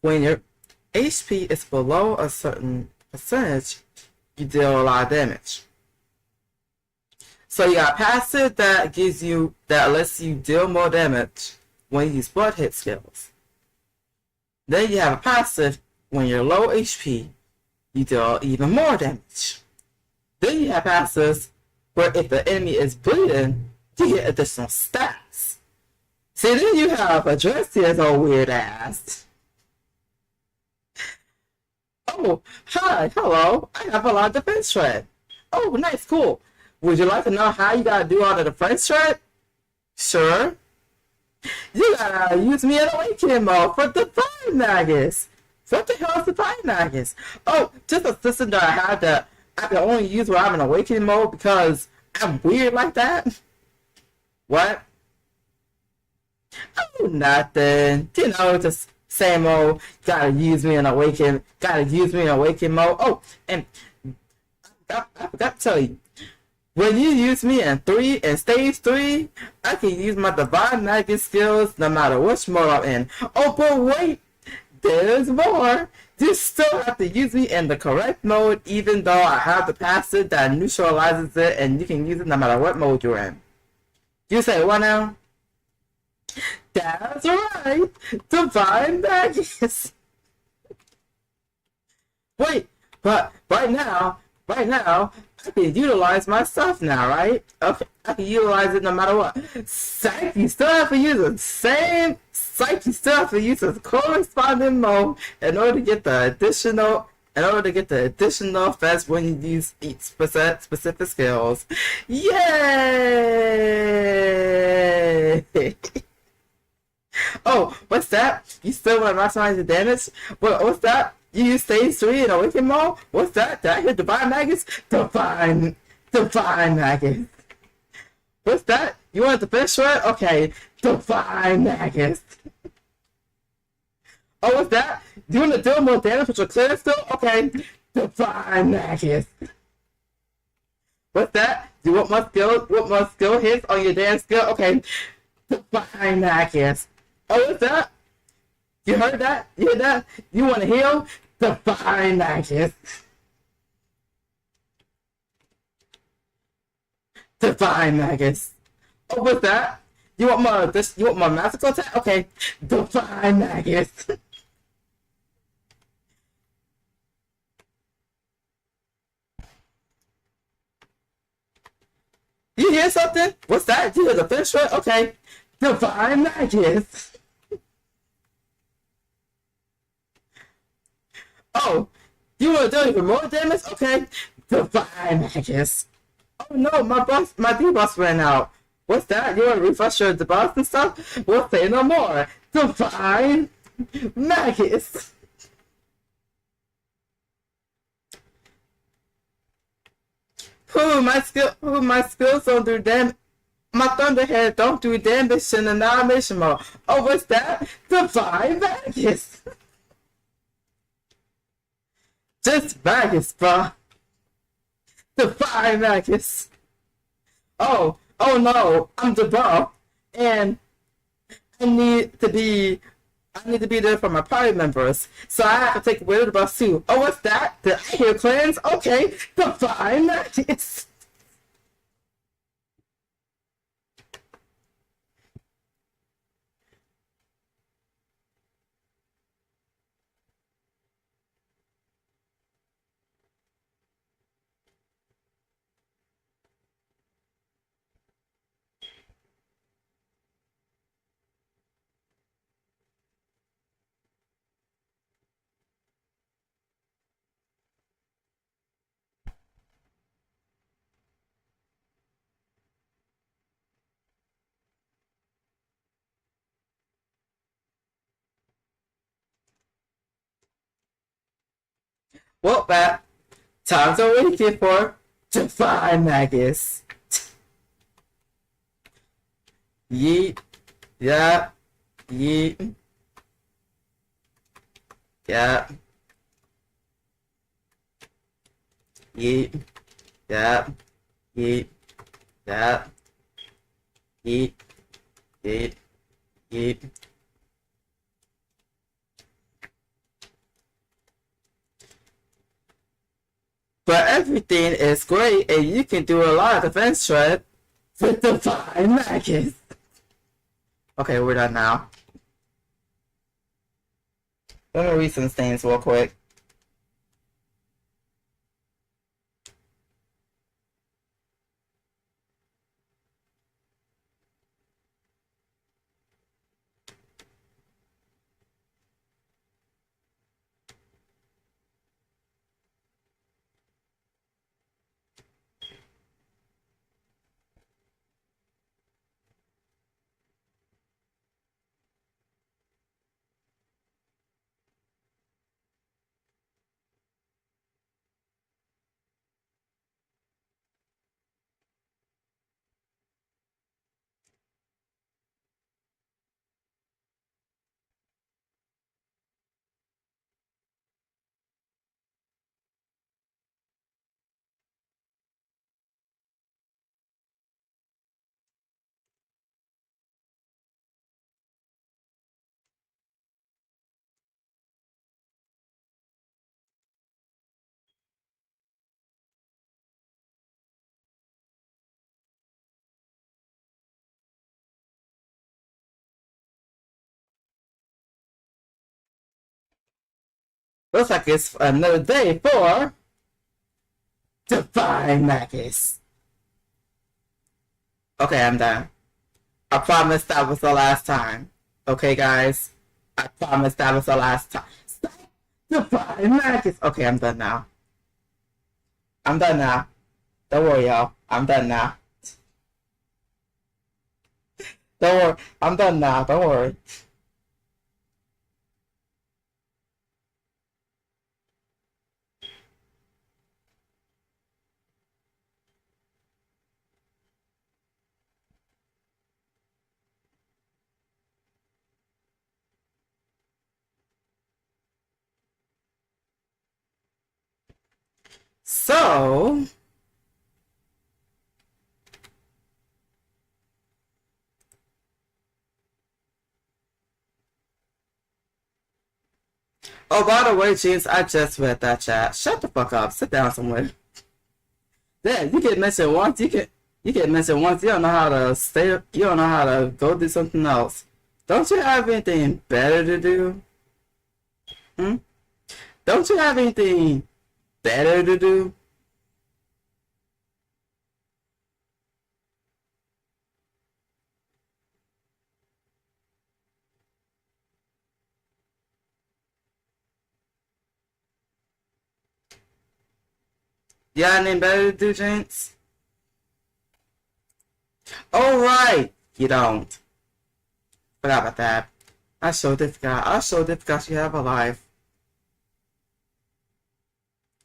When your HP is below a certain percentage, you deal a lot of damage. So you got a passive that lets you deal more damage when you use blood hit skills. Then you have a passive when you're low HP, you deal even more damage. Then you have passives where if the enemy is bleeding, you get additional stats. See, then you have a Dressia's old weird ass. Oh, hi, hello, I have a lot of defense shred. Oh, nice, cool. Would you like to know how you gotta do all the defense shred? Sure. You gotta use me in awakening mode for Divine Magus. What the hell is Divine Magus? Oh, just a system that I have that I can only use when I'm in awakening mode because I'm weird like that? What? Oh, nothing. Just same old, gotta use me in awakening mode. Oh, and I forgot to tell you, when you use me in stage 3, I can use my Divine Magus skills no matter which mode I'm in. Oh, but wait, there's more. You still have to use me in the correct mode even though I have the passive that neutralizes it and you can use it no matter what mode you're in. You say what now? That's right, Divine Magus. Wait, but right now, I can utilize my stuff now, right? Okay, I can utilize it no matter what. Psych, you still have to use the same. Psych, you still have to use the corresponding mode in order to get the additional. Effects when you use each specific skills. Yay! Oh, what's that? You still want to maximize the damage? What's that? You use stage 3 in Awaken mode? What's that? Did I hear Divine Magus? Divine Magus. What's that? You want the best shred? Okay, Divine Magus. Oh, what's that? Do you want to deal more damage with your clear skill? Okay, Divine Magus. What's that? Do you want more skill hits on your damn skill? Okay, Divine Magus. Oh, what's that? You heard that? You heard that? You want to heal? Divine Magus. Divine Magus. Oh, what's that? You want my magical attack? Okay. Divine Magus. You hear something? What's that? You hear the fish shred? Okay. Divine Magus. Oh, you want to do even more damage? Okay. Divine Magus. Oh no, my debuff ran out. What's that? You want to refresh your debuffs and stuff? We'll say no more. Divine Magus. My skills don't do damage. My Thunderhead don't do damage in annihilation mode. Oh, what's that? Divine Magus. Just Magus, bruh. Divine Magus. Oh no, I'm the bro, and I need to be I need to be there for my party members. So I have to take away the bus too. Oh, what's that? The I hear clans? Okay. Divine Magus. Well, that time's are waiting for Divine Magus. Yeet. Yeah. Yeet. Yeah. Yeet. Yeah. Yeet. Yeah. Yeet. Yeet. Yeet. But everything is great and you can do a lot of defense shred with Divine Magus. Okay, we're done now. Let me read some things real quick. Looks like it's another day for Divine Magus. Okay, I'm done. I promise that was the last time. Okay, guys? I promise that was the last time. Divine Magus. Okay, I'm done now. I'm done now. Don't worry, y'all. I'm done now. Don't worry. I'm done now. Don't worry. So, oh, by the way, jeez, I just read that chat. Shut the fuck up. Sit down somewhere. Yeah, you get mentioned once. You get mentioned once. You don't know how to stay. You don't know how to go do something else. Don't you have anything better to do? Hmm? Don't you have anything better to do? You got anything better to do, gents? All right, you don't. Forgot about that. I so difficult. I so difficult. You have a life.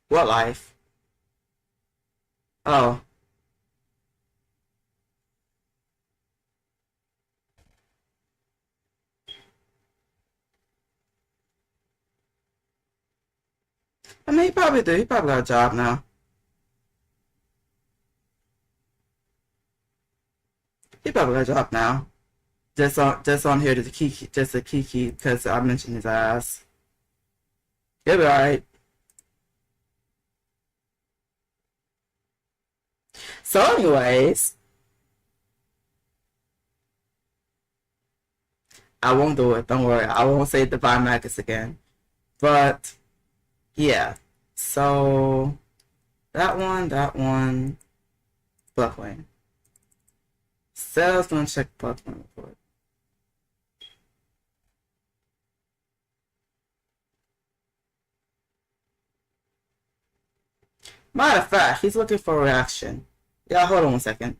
What life? Oh, I mean, he probably do. He probably got a job now. He probably got a job now. Just on here to Kiki, just a Kiki, because I mentioned his ass. He'll be alright. So, anyways, I won't do it. Don't worry. I won't say Divine Magus again. But yeah. So that one, Blackwing. Sales gonna check Blackwing report. Matter of fact, he's looking for a reaction. Yeah, hold on 1 second.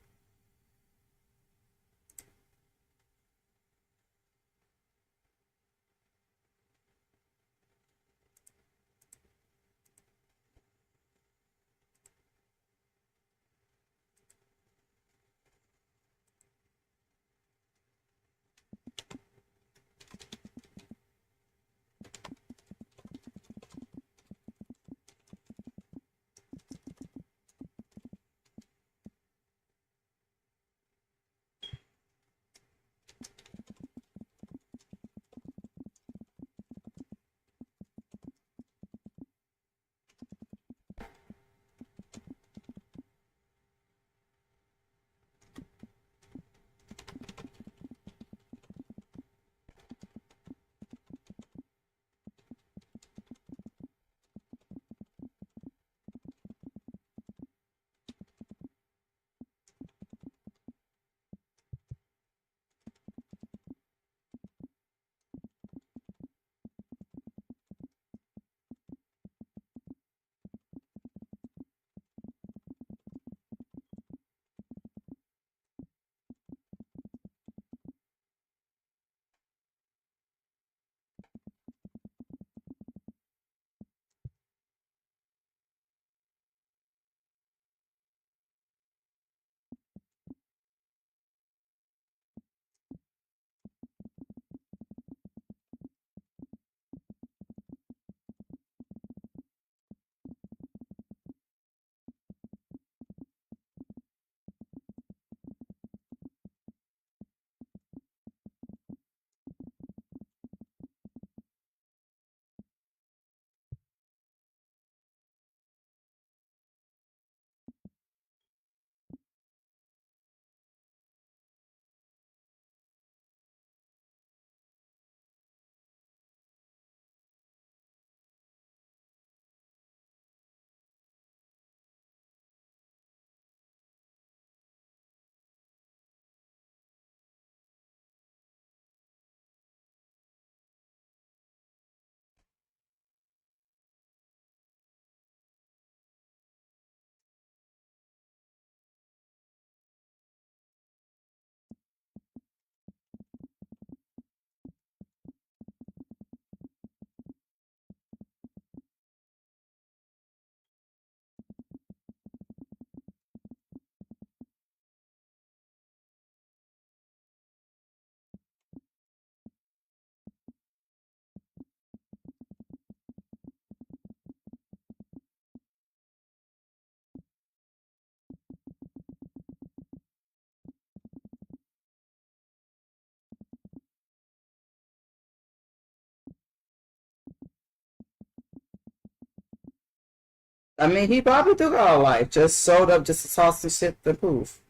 I mean, he probably do got a life. Just showed up just to talk some shit to proof.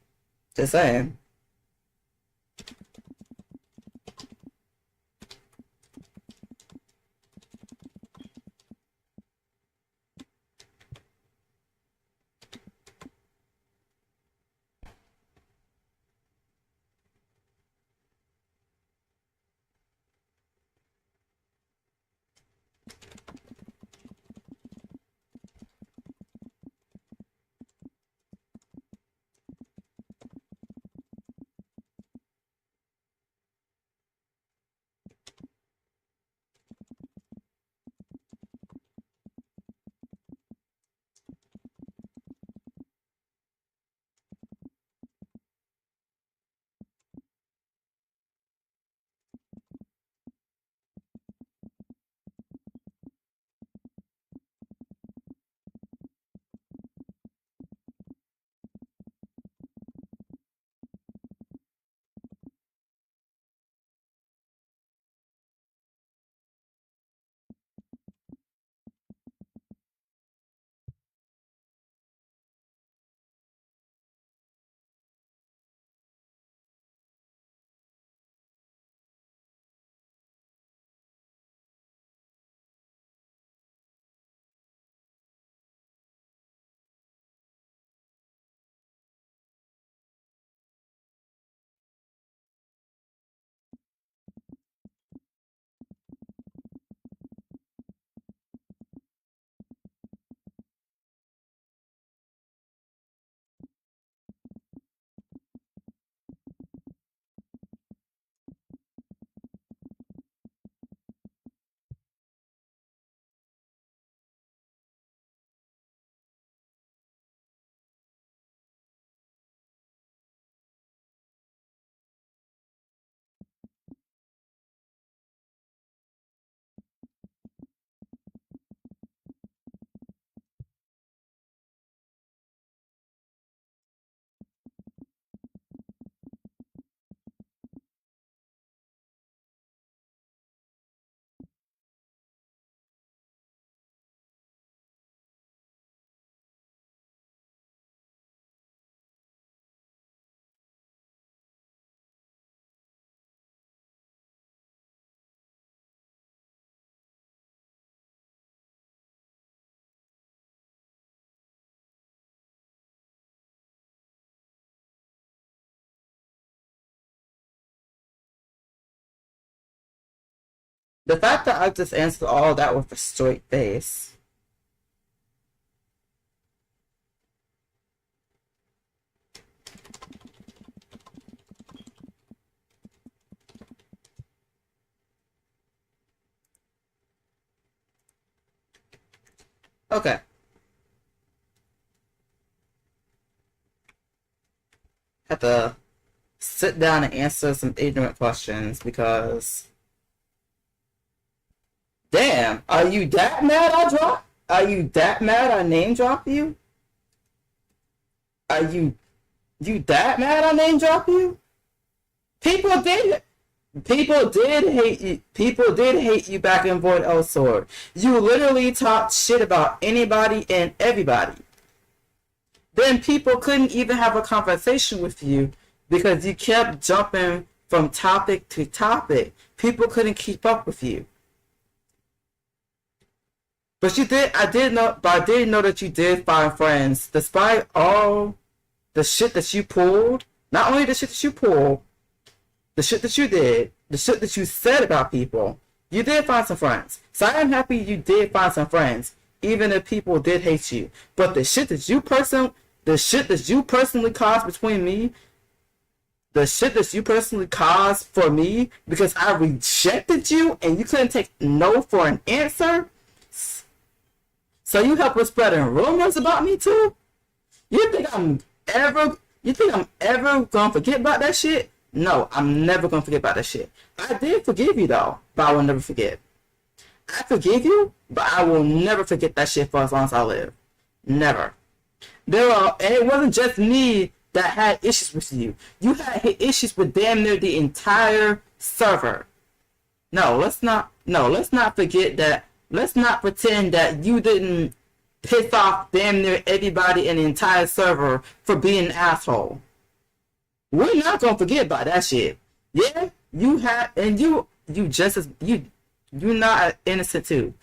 Just saying. The fact that I just answered all that with a straight face. Okay. Have to sit down and answer some ignorant questions because damn, are you that mad I dropped? Are you that mad I name dropped you? Are you that mad I name dropped you? People did hate you. People did hate you back in Void L Sword. You literally talked shit about anybody and everybody. Then people couldn't even have a conversation with you because you kept jumping from topic to topic. People couldn't keep up with you. But you did. I did know. But I did know that you did find friends, despite all the shit that you pulled. Not only the shit that you pulled, the shit that you did, the shit that you said about people. You did find some friends. So I am happy you did find some friends, even if people did hate you. But the shit that you personally caused between me, the shit that you personally caused for me because I rejected you and you couldn't take no for an answer. So you help with spreading rumors about me too? You think I'm ever gonna forget about that shit? No, I'm never gonna forget about that shit. I did forgive you though, but I will never forget. I forgive you, but I will never forget that shit for as long as I live. Never. And it wasn't just me that had issues with you. You had issues with damn near the entire server. Let's not forget that. Let's not pretend that you didn't piss off damn near everybody in the entire server for being an asshole. We're not gonna forget about that shit. Yeah, you had, and you're not innocent too.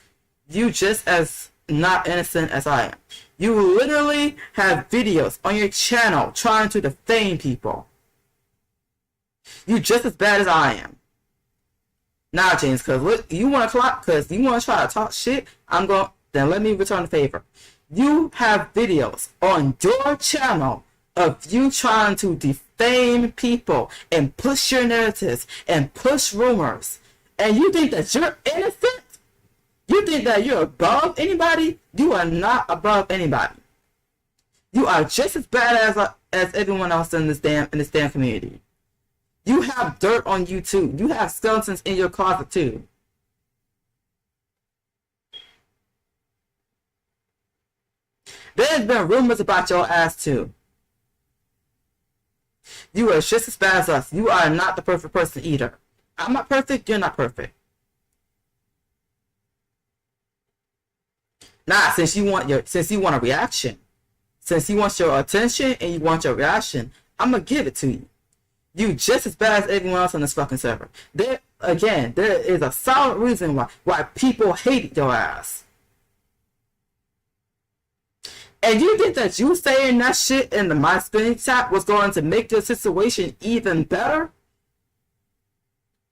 You just as not innocent as I am. You literally have videos on your channel trying to defame people. You just as bad as I am. Nah, James, cause you want to try to talk shit. Then let me return the favor. You have videos on your channel of you trying to defame people and push your narratives and push rumors, and you think that you're innocent? You think that you're above anybody? You are not above anybody. You are just as bad as everyone else in this damn community. You have dirt on you too. You have skeletons in your closet too. There's been rumors about your ass too. You are just as bad as us. You are not the perfect person either. I'm not perfect. You're not perfect. Nah, since you want a reaction, since you want your attention and you want your reaction, I'm gonna give it to you. You just as bad as everyone else on this fucking server. There is a solid reason why people hate your ass. And you think that you saying that shit in the My Spinning chat was going to make the situation even better?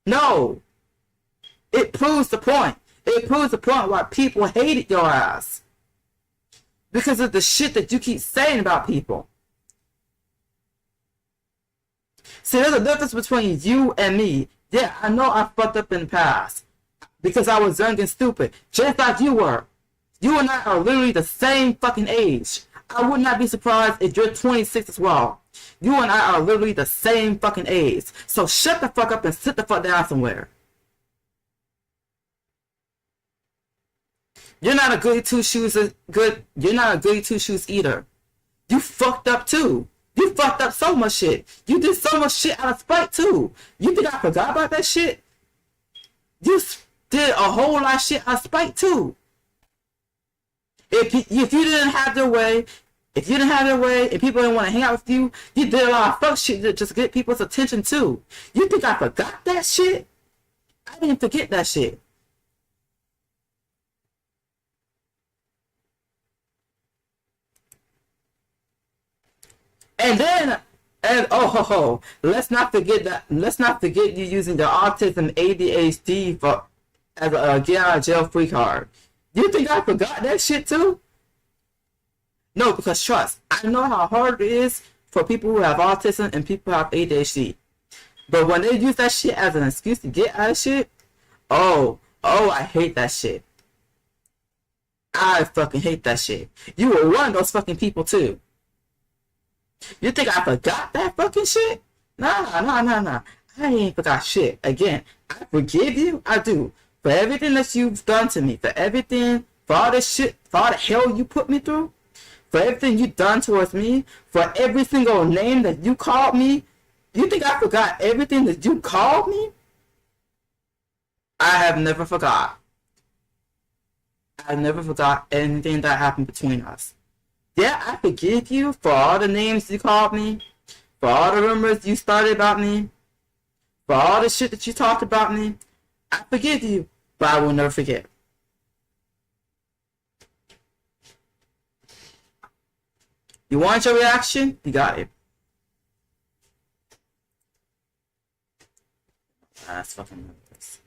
No. It proves the point. It proves the point why people hated your ass. Because of the shit that you keep saying about people. See, there's a difference between you and me. Yeah, I know I fucked up in the past. Because I was young and stupid. Just like you were. You and I are literally the same fucking age. I would not be surprised if you're 26 as well. You and I are literally the same fucking age. So shut the fuck up and sit the fuck down somewhere. You're not a goody two shoes You're not a goody two shoes either. You fucked up too. You fucked up so much shit. You did so much shit out of spite too. You think I forgot about that shit? You did a whole lot of shit out of spite too. If you didn't have their way, and people didn't want to hang out with you, you did a lot of fuck shit to just get people's attention too. You think I forgot that shit? I didn't forget that shit. Let's not forget you using the autism ADHD as a get out of jail free card. You think I forgot that shit too? No, because trust, I know how hard it is for people who have autism and people who have ADHD. But when they use that shit as an excuse to get out of shit, I hate that shit. I fucking hate that shit. You were one of those fucking people too. You think I forgot that fucking shit? Nah. I ain't forgot shit. Again, I forgive you. I do. For everything that you've done to me. For everything. For all this shit. For all the hell you put me through. For everything you done towards me. For every single name that you called me. You think I forgot everything that you called me? I have never forgot. I never forgot anything that happened between us. Yeah, I forgive you for all the names you called me, for all the rumors you started about me, for all the shit that you talked about me. I forgive you, but I will never forget. You want your reaction? You got it. That's fucking nervous.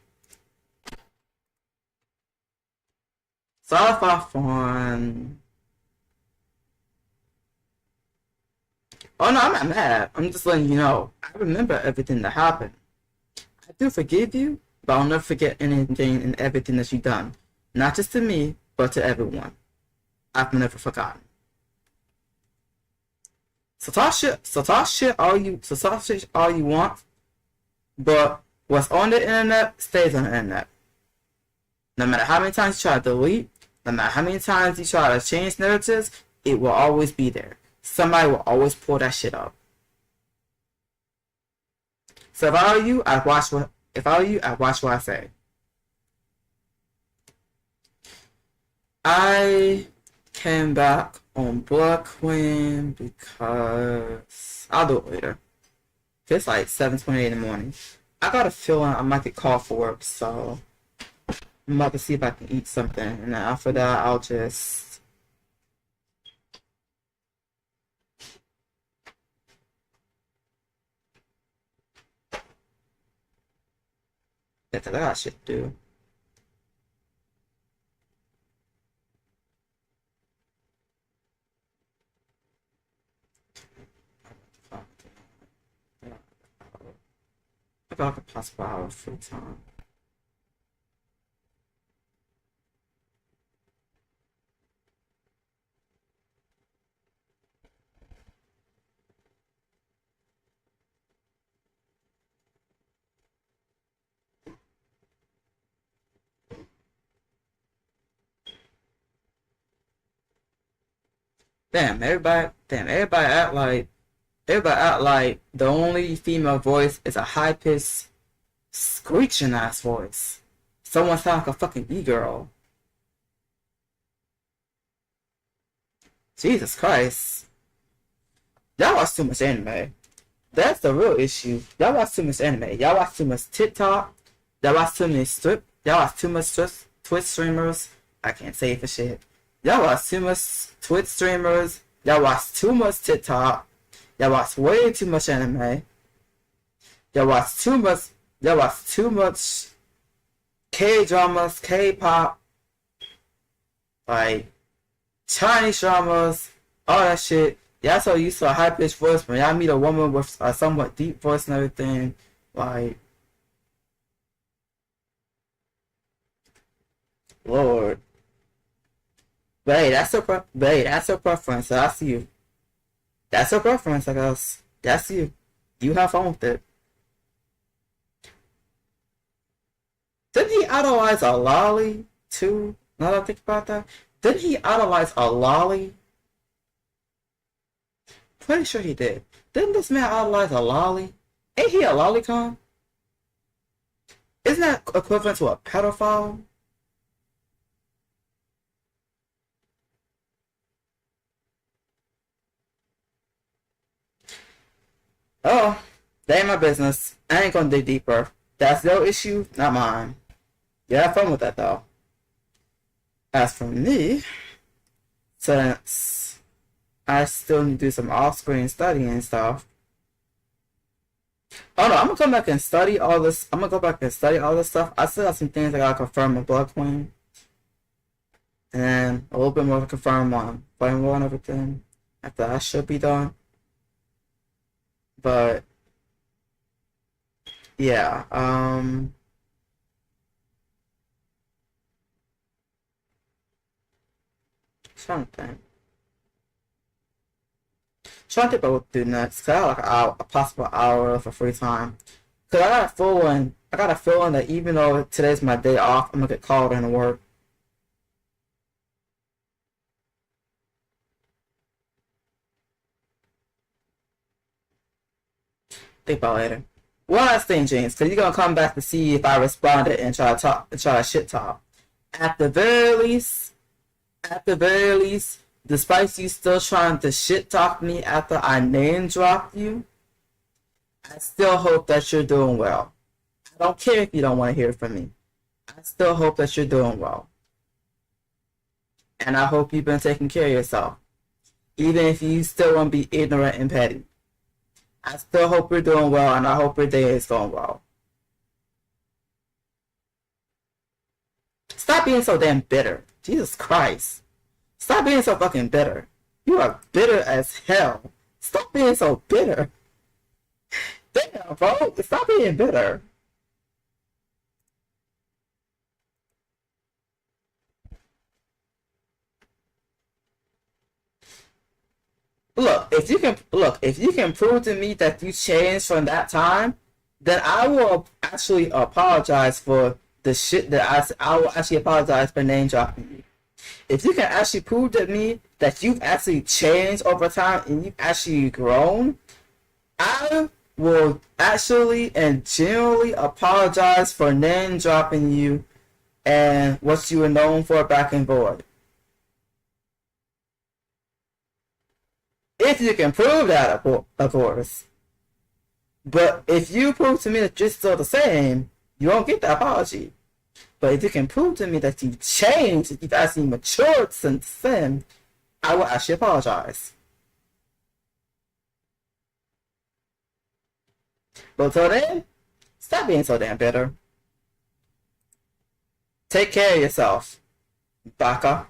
Start off on. Oh no, I'm not mad. I'm just letting you know. I remember everything that happened. I do forgive you, but I'll never forget anything and everything that you've done. Not just to me, but to everyone. I've never forgotten. So talk shit all you want, but what's on the internet stays on the internet. No matter how many times you try to delete, no matter how many times you try to change narratives, it will always be there. Somebody will always pull that shit up. So if I were you, I'd watch what I say. I came back on Blood Queen because I'll do it later. It's like 7:28 in the morning. I got a feeling I might get called for work, so I'm about to see if I can eat something, and then after that, I'll just. That's what I got shit to do. I got a possible hour of free time. Everybody act like the only female voice is a high-pitched, screeching ass voice. Someone sound like a fucking e-girl. Jesus Christ. Y'all watch too much anime. That's the real issue. Y'all watch too much anime. Y'all watch too much TikTok. Y'all watch too many Y'all watch too much Twitch streamers. I can't say it for shit. Y'all watch too much Twitch streamers. Y'all watch too much TikTok. Y'all watch way too much anime. Y'all watch too much K-dramas, K-pop, like Chinese dramas, all that shit. Y'all so used to a high-pitched voice when y'all meet a woman with a somewhat deep voice and everything, like, Lord. But hey, that's her preference, so that's you. That's her preference, I guess. That's you. You have fun with it. Didn't he idolize a lolly, too? Now that I think about that. Didn't he idolize a lolly? Pretty sure he did. Didn't this man idolize a lolly? Ain't he a lolicon? Isn't that equivalent to a pedophile? Oh, that ain't my business. I ain't gonna dig deeper. That's their issue, not mine. You have fun with that though. As for me, since I still need to do some off-screen studying and stuff, Oh no, I'm gonna come back and study all this. I'm gonna go back and study all this stuff. I still got some things I gotta confirm with Blood Queen, and a little bit more to confirm on Flame War and everything. After that should be done. But yeah, trying to think. Trying to think about what to do next. Cause I have like a possible hour for free time. Cause I got a feeling that even though today's my day off, I'm gonna get called into work. Think about it later. One last thing, James, because you're gonna come back to see if I responded and try to talk and try to shit talk. At the very least, at the very least, despite you still trying to shit talk me after I name dropped you, I still hope that you're doing well. I don't care if you don't want to hear from me. I still hope that you're doing well. And I hope you've been taking care of yourself. Even if you still want to be ignorant and petty. I still hope you're doing well, and I hope your day is going well. Stop being so damn bitter. Jesus Christ. Stop being so fucking bitter. You are bitter as hell. Stop being so bitter. Damn, bro. Stop being bitter. If you can prove to me that you changed from that time, then I will actually apologize for the shit that I will actually apologize for name dropping you. If you can actually prove to me that you've actually changed over time and you've actually grown, I will actually and genuinely apologize for name dropping you and what you were known for back in Void. If you can prove that, of course. But if you prove to me that you're still the same, you won't get the apology. But if you can prove to me that you've changed, that you've actually matured since then, I will actually apologize. But until then, stop being so damn bitter. Take care of yourself, Baka.